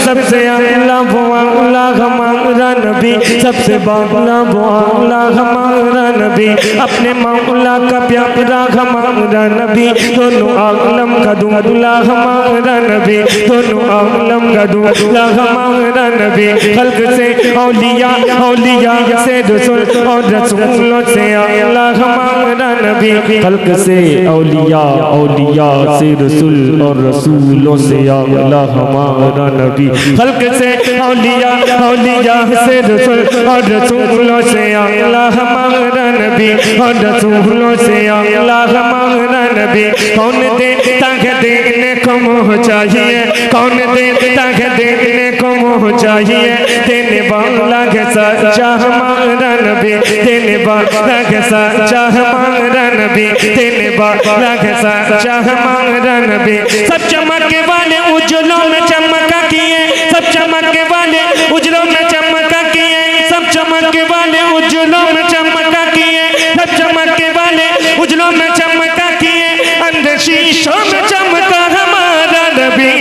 सबसे अल्लाह वो अल्लाह हमारा नबी सबसे बाला वो अल्लाह हमारा नबी अपने मौला का प्यारा हमारा नबी दोनों आलम का दूल्हा हमारा नबी दोनों आलम का दूल्हा हमारा नबी। खल्क से औलिया औलिया से रसूल और रसूलों से अल्लाह हमारा नबी खल्क से औलिया औलिया से रसूल और रसूलों से अल्लाह हमारा नबी खल्क से औलिया औलिया से रसूल और रसूलों से अल्लाह हमारा नबी और रसूलों से अल्लाह हमारा नबी। कौन देता है देने देखने को मोह चाहिए, कौन देता है देखने को मोह चाहिए, देने वाला है सच्चा हमारा नबी, देने वाला है सच्चा हमारा नबी, देने वाला है सच्चा हमारा नबी। सब चमकने वाले उज्जवलों में चमका किए, सब चमकने वाले उज्जवलों में चमका किए, सब चमकने वाले उज्जवलों में चमका किए, सब चमकने वाले उज्जवलों में चमका किए, अंदर शीशों में चमका हमारा नबी।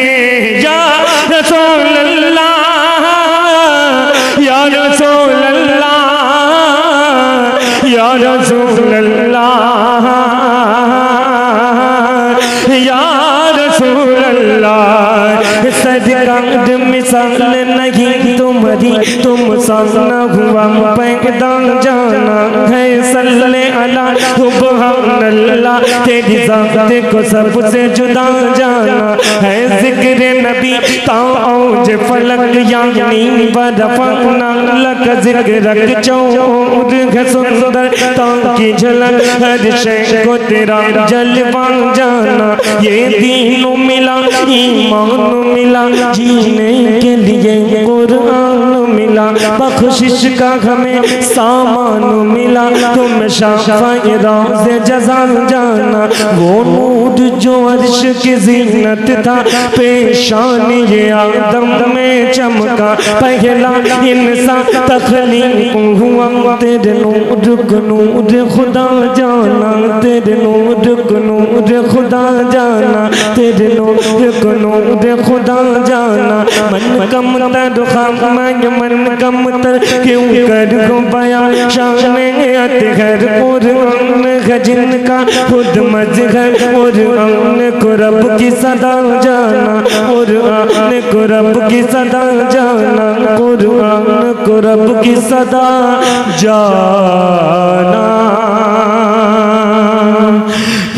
या रसूल अल्लाह, या रसूल अल्लाह, या रसूल अल्लाह, या रसूल अल्लाह। सदकात मिसाल नहीं तुम्हारी, तुम सामना हुआ पैदा जाना है, सल्ले अला सुभान अल्लाह, तेरी ज़ात को सबसे जुदा जाना है, जिक्र नबी ताऊज फलक यानी बरफना लक जिक्र चौर है सुंदर ताकि झलक हर शय को तेरा जलवा जाना। ये दीन मिला, ईमान मिला, जीने के लिए कुरान मिला, बख्शिश का हमें सामान मिला, तुम शाफ़ाए राज़ जज़ा जाना। वो नूर जो अर्श की ज़ीनत था, पेशान ये आदम में चमका, पहला इंसान तख़लीक़ हुआ, तेरे नूर को नूर खुदा जाना, तेरे नूर को नूर खुदा जाना, तेरे नूर को नूर खुदा जाना। मन कम तर खाम मन कम तर क्यों कर को बया, शान अतहर कुरान है जिनका खुद मजहर, कुरान को रब की सदा जाना, कुरान को रब की सदा जाना, कुरान को रब की सदा जाना।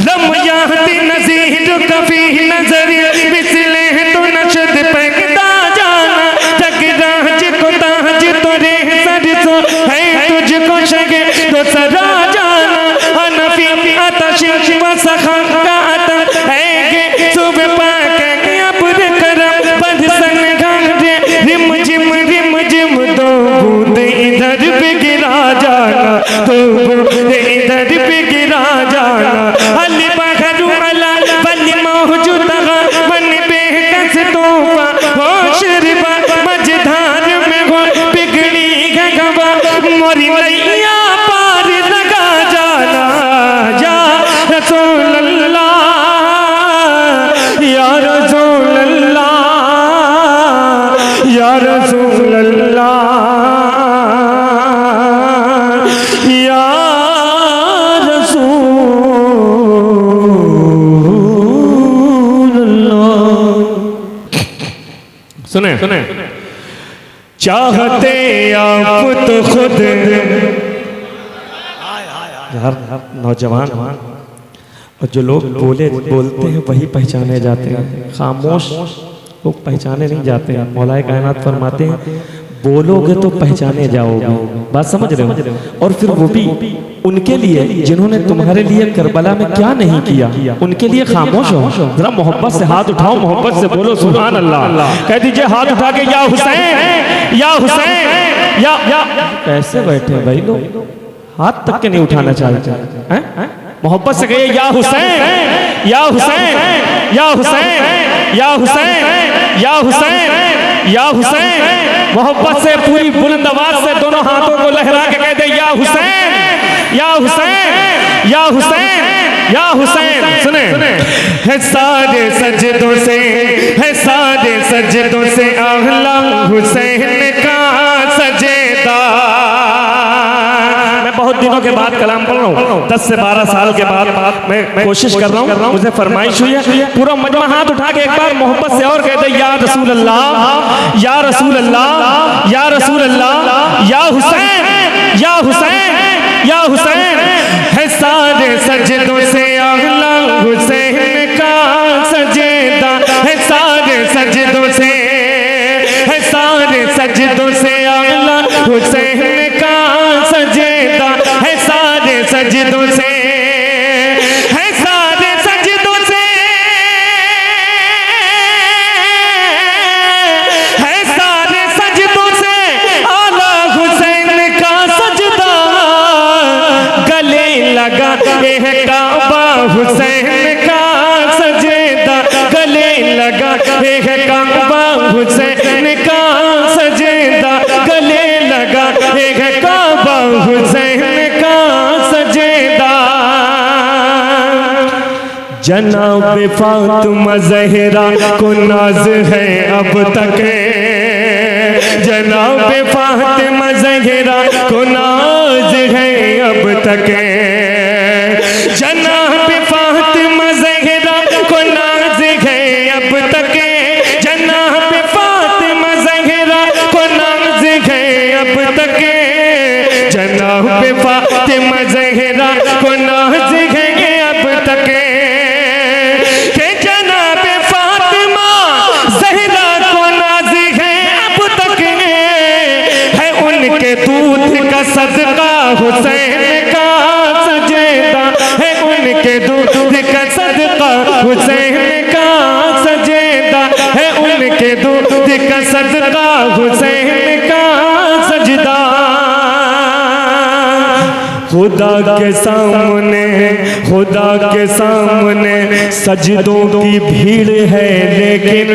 लम याहती नज़ीर कफ़ी नज़र बिस्ले तो नशद पैदा जाना, जगराज को ताज तो रे सरसो है, तुझको शगे तो सरा जाना। हनफी आतश व सखा का आतश है, सुबह पाक अब्र करम बरसन घाटे, रिम जिम दो बूंद इधर पे गिरा जाना, दो बूंद इधर पे गिरा जाना। अली बखरू अला बली मौजूद मन बेकस तोहफा हो शरबा, मझधार में हो बिगड़ी गवा, मोरी नैया पार लगा जाना। या रसूल अल्लाह, या रसूल अल्लाह, या रसूल अल्लाह, या रसूल अल्लाह। सुने चाहते आप तो खुद यार नौजवान और जो लोग बोलते हैं वही पहचाने जाते हैं, खामोश लोग पहचाने नहीं जाते हैं। मौलाए कायनात फरमाते हैं बोलोगे तो पहचाने जाओगे, बात समझ रहे हो। और फिर वो भी उनके लिए जिन्होंने तुम्हारे लिए करबला में क्या नहीं किया, उनके लिए खामोश हो। जरा मोहब्बत से हाथ उठाओ, मोहब्बत से बोलो सुभान अल्लाह। कह दीजिए हाथ उठा के, या हुसैन, या हुसैन, या कैसे बैठे हैं भाई लोग, हाथ तक के नहीं उठाना चाहते हैं। मोहब्बत से कहिए या हुसैन, या हुसैन, या हुसैन, या हुसैन, या हुसैन, या हुसैन। मोहब्बत से पूरी बुलंद आवाज से दोनों हाथों को लहरा के कहते या हुसैन, या हुसैन, या हुसैन, या हुसैन। सुने है सारे सजदों से, है सारे सजदों से आला हुसैन का सजेदा। मैं बहुत दिनों के बाद कलाम पढ़ रहा हूँ, 10 से 12 साल के बाद मैं कोशिश कर रहा हूँ। मुझे फरमाइश हुई है पूरा मजमा हाथ उठा के एक बार मोहब्बत से और कहते या रसूल अल्लाह, या रसूल अल्लाह, या रसूल अल्लाह, या हुसैन, या हुसैन, या हुसैन। है सारे सजदों से आला हुसैन का सजेदा, है सारे सजदों से, है सारे सजदों से आला हुसैन का सजेदा, है सारे सजदों से, है सारे सजदों से, जनाब फातिमा ज़हरा को नाज है अब तक, जनाब फातिमा ज़हरा को नाज है अब तक, जनाब फातिमा ज़हरा को नाज है अब तक, जनाब फातिमा ज़हरा को नाज है अब तक, जनाब फातिमा ज़हरा को नाज है अब तक, के जनाब फातिमा ज़हरा को नाज है अब तक, है उनके दूध का सदका हुसैन का सजेदा, है उनके दूध का सदका हुसैन का सजेदा, है उनके दूध का सदका हुसैन का सजदा। खुदा के सामने, खुदा के सामने सजदों की भीड़ है, लेकिन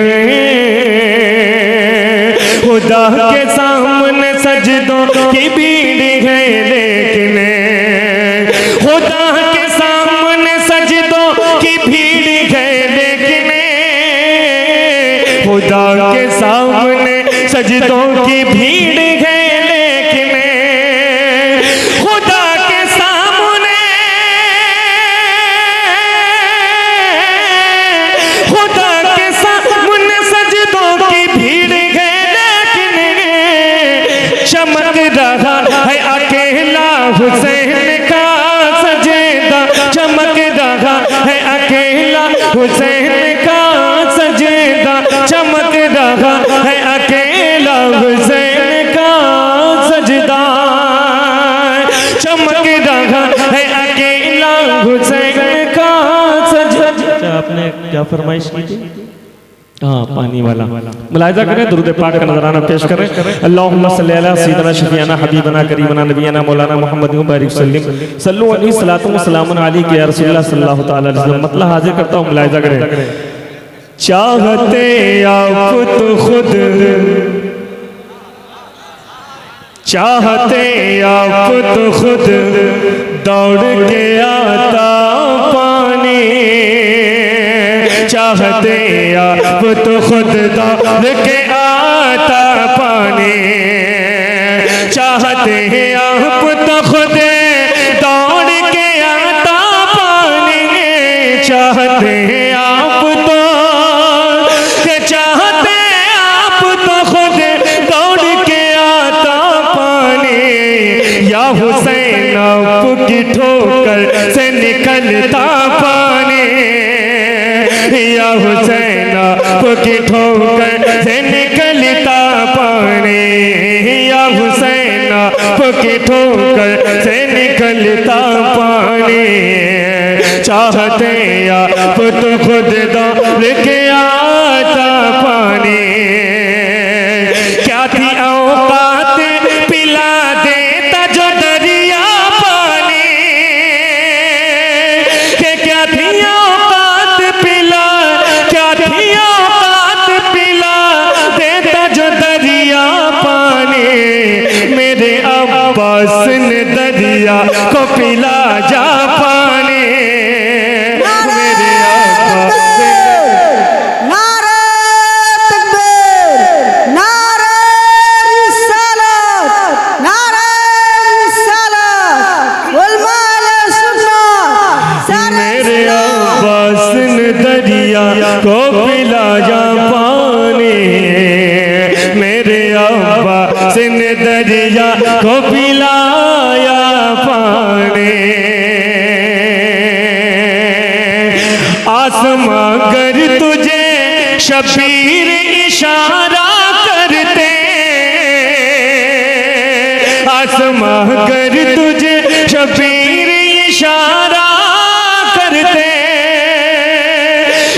खुदा के सामने सजदों की भीड़ है, लेकिन खुदा के सामने सजदों की भीड़ है, लेकिन खुदा के सामने सजदों की भीड़ है, लेकिन खुदा के सामने, खुदा के सामने सजदों की भीड़ है, लेकिन चमक रहा है अकेला हुसैन का सजेदा, चमक रहा है अकेला हुसैन का सजेदा, चमक रहा है अकेला हुसैन का सजदा, चमक रहा है अकेला हुसैन का सजदा। आपने क्या फरमाइश की थी? हाँ, पानी वाला। मुलाहिजा करें, दुरूद पाक का नजराना पेश करें। अल्लाहुम्मा सल्ली अला सय्यिदना शफीअना हबीबना करीमना नबीना मौलाना मुहम्मद बारिक सल्लिम सल्लु अलैहि सलातु व सलामुन अलैहि या रसूलुल्लाह सल्लल्लाहु तआला अलैहि वसल्लम। मतलब हाजिर करता हूँ, मुलाहिजा करें। चाहते आप तो खुद, चाहते आप तो खुद दौड़ के आता पानी, चाहते आप तो खुद दौड़ के आता पानी, चाहते आप तो खुद दौड़ के आता पानी, चाहते आप तो, चाहते आप तो खुद दौड़ के आता पानी, या हुसैन आपकी ठोकर से निकलता पानी, या हुसैन आपकी ठोकर से निकलता पानी, या हुसैन आपकी ठोकर से निकलता पानी, चाहते आप तो खुद दौड़ के आता पानी। क्या थी औकात पिला देता जो दरिया पानी, के क्या थी औकात पिला, क्या थी औकात पिला देता जो दरिया पानी, मेरे अब्बास ने दरिया को पिला जा पानी, मेरे अब्बास ने। नारे तकबीर, नारे रिसालत, नारे रिसालत, उलमाए सुन्नत, मेरे अब्बास ने दरिया को पिला जा पानी, मेरे अब्बास ने दरिया को पिलाया पानी। आसमां अगर तुझे शबीर इशारा करते, आसमां अगर तुझे शबीर इशारा करते,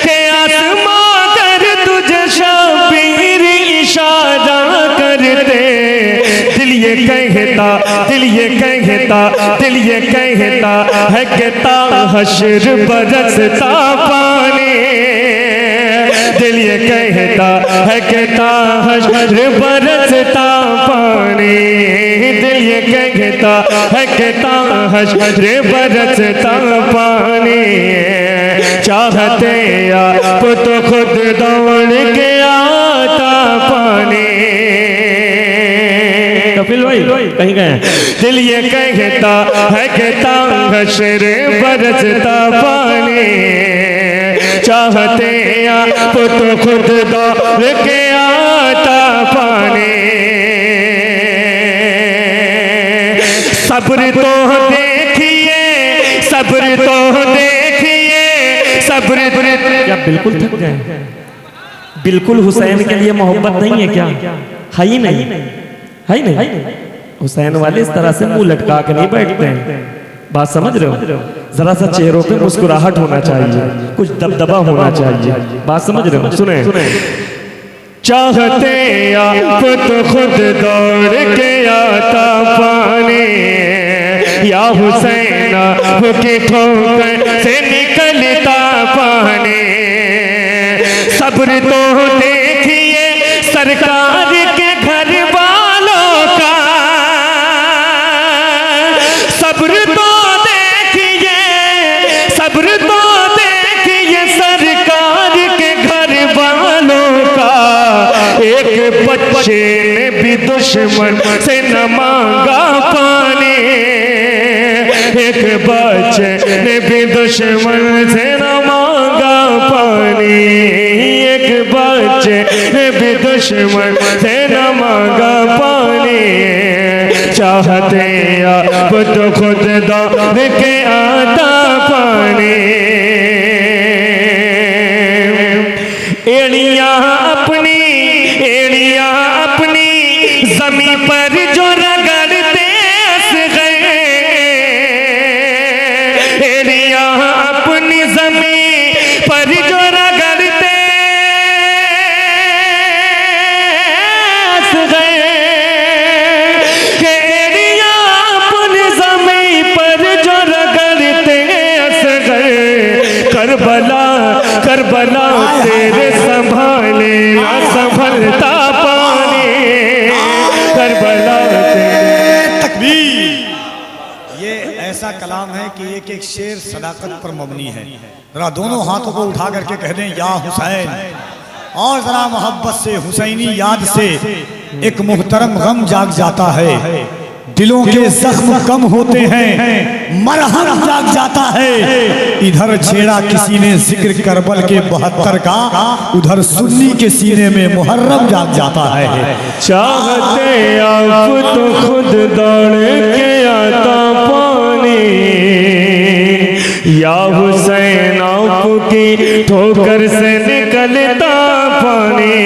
के आसमां अगर तुझे शबीर इशारा करते, दिल ये कहता, दिल ये कहता, दिल ये कहता है कहता हश्र बरसता पानी, दिल ये कहता है कहता हश्र बरसता पानी, दिल ये कहता है कहता हश्र बरसता पानी, चाहते आप तो खुद दौड़ के आता पानी। कपिल भाई कहीं गए? दिल ये कहता है कि तांग हश्र बरसता पानी, चाहते आप तो खुद दौड़ के आता पानी। सब्र तो देखिए, सब्र तो देखिए, सब्र। क्या बिल्कुल थक गए? बिल्कुल हुसैन के लिए मोहब्बत नहीं है क्या? है ही नहीं, है ही नहीं। हुसैन वाले इस तरह से मुंह लटका के नहीं बैठते हैं। बात समझ रहे हो? जरा सा चेहरों पे मुस्कुराहट होना चाहिए, कुछ दबदबा होना चाहिए। बात समझ रहे हो? सुने, चाहते आप तो खुद दौड़ के आता पानी, या हुसैन की ठोकर से निकलता पानी। सब्र तो देखिए सरकार के घर वालों का, सब्र तो देखिए, सब्र तो देखिए सरकार के घर वालों का। एक बच्चे ने भी दुश्मन से न मांगा पानी, एक बच्चे ने भी दुश्मन से न मांगा पानी, एक बच्चे ने भी दुश्मन से न मांगा पानी। चाहते आप तो खुद दौड़ के आता पानी। एड़ियां अपनी, एड़ियां अपनी जमीन पर जो रगड़ते असग़र, एड़ियां अपनी जमीन पर जो रगड़ते असग़र, एड़ियां अपनी जमीन पर जो रगड़ते असग़र। करबला करबला तेरे संभाले ना संभलता पानी, करबला तेरे। तकबीर। ये ऐसा कलाम है कि एक एक शेर सदाकत पर मबनी है। जरा दोनों हाथों को उठा करके कह दें या हुसैन, और जरा मोहब्बत से हुसैनी याद से एक मुहतरम गम जाग जाता है। दिलों के जख्म कम होते हैं, मरहम जाग जाता है। इधर छेड़ा किसी ने जिक्र करबल के 72 का, उधर सुन्नी के सीने में मुहर्रम जाग जाता है। चाहते आप तो खुद दौड़ के आता पानी, या हुसैन आपकी ठोकर से निकलता पानी,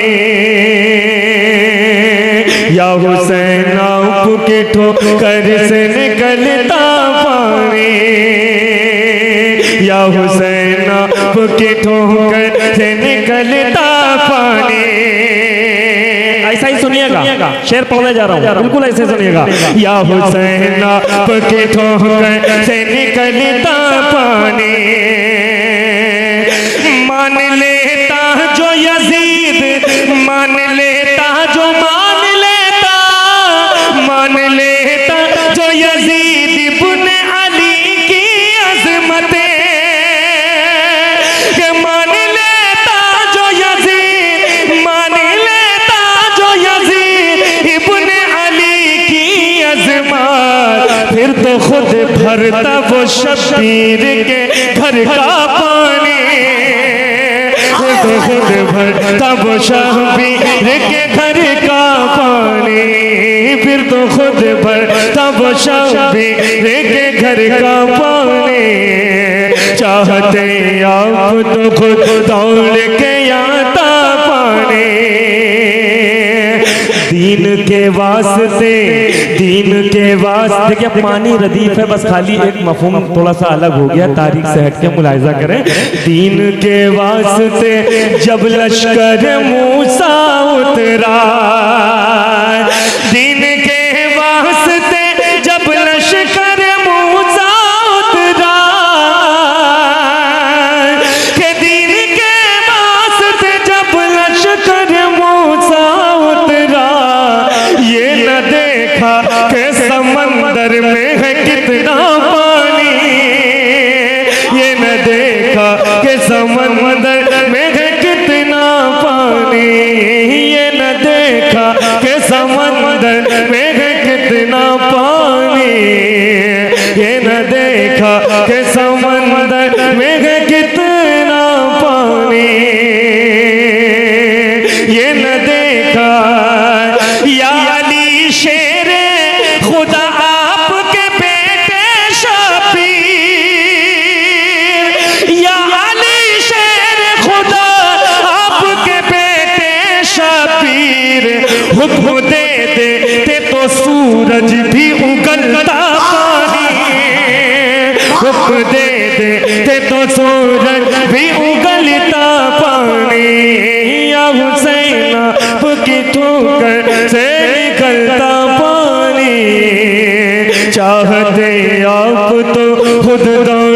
या हुसैन आपकी ठोकर से निकलता पानी, या हुसैन आपकी ठोकर से निकलता पानी। ऐसा ही सुनिएगा, शेर पढ़ने जा रहा हूँ, बिल्कुल ऐसे सुनिएगा। या हुसैन आपकी ठोकर से निकलता पानी, मान लेता जो यजीद, मान लेता जो मान लेता जो यजीद इब्ने अली की अज़मतें, मान लेता जो यजीद, मान लेता जो यजीद इब्ने अली की अज़मत। फिर तो खुद भरता वो शबीर के घर का पानी, तो खुद भरता वो शबीर के घर का पानी, फिर तो खुद भरता वो शबीर के घर का पानी। चाहते आप तो खुद दौड़ के आता पानी। दीन के वास्ते, दीन के वास्ते। देखिए पानी रदीफ है, बस खाली एक मफहूम थोड़ा सा अलग हो गया, तारीख से हट के मुलाहिजा करें। दीन के वास्ते जब लश्कर मूसा उतरा, दीन के वास्ते जब लश्कर मूसा उतरा, के दीन के वास्ते जब लश्कर मूसा उतरा, ये न देखा कि समंदर में है कितना पानी, ये न देखा कि हुक्म दे देते तो सूरज भी उगलता पानी, हुक्म दे देते तो सूरज भी उगलता पानी, या हुसैन आपकी ठोकर से निकलता पानी, चाहते आप तो खुद दौड़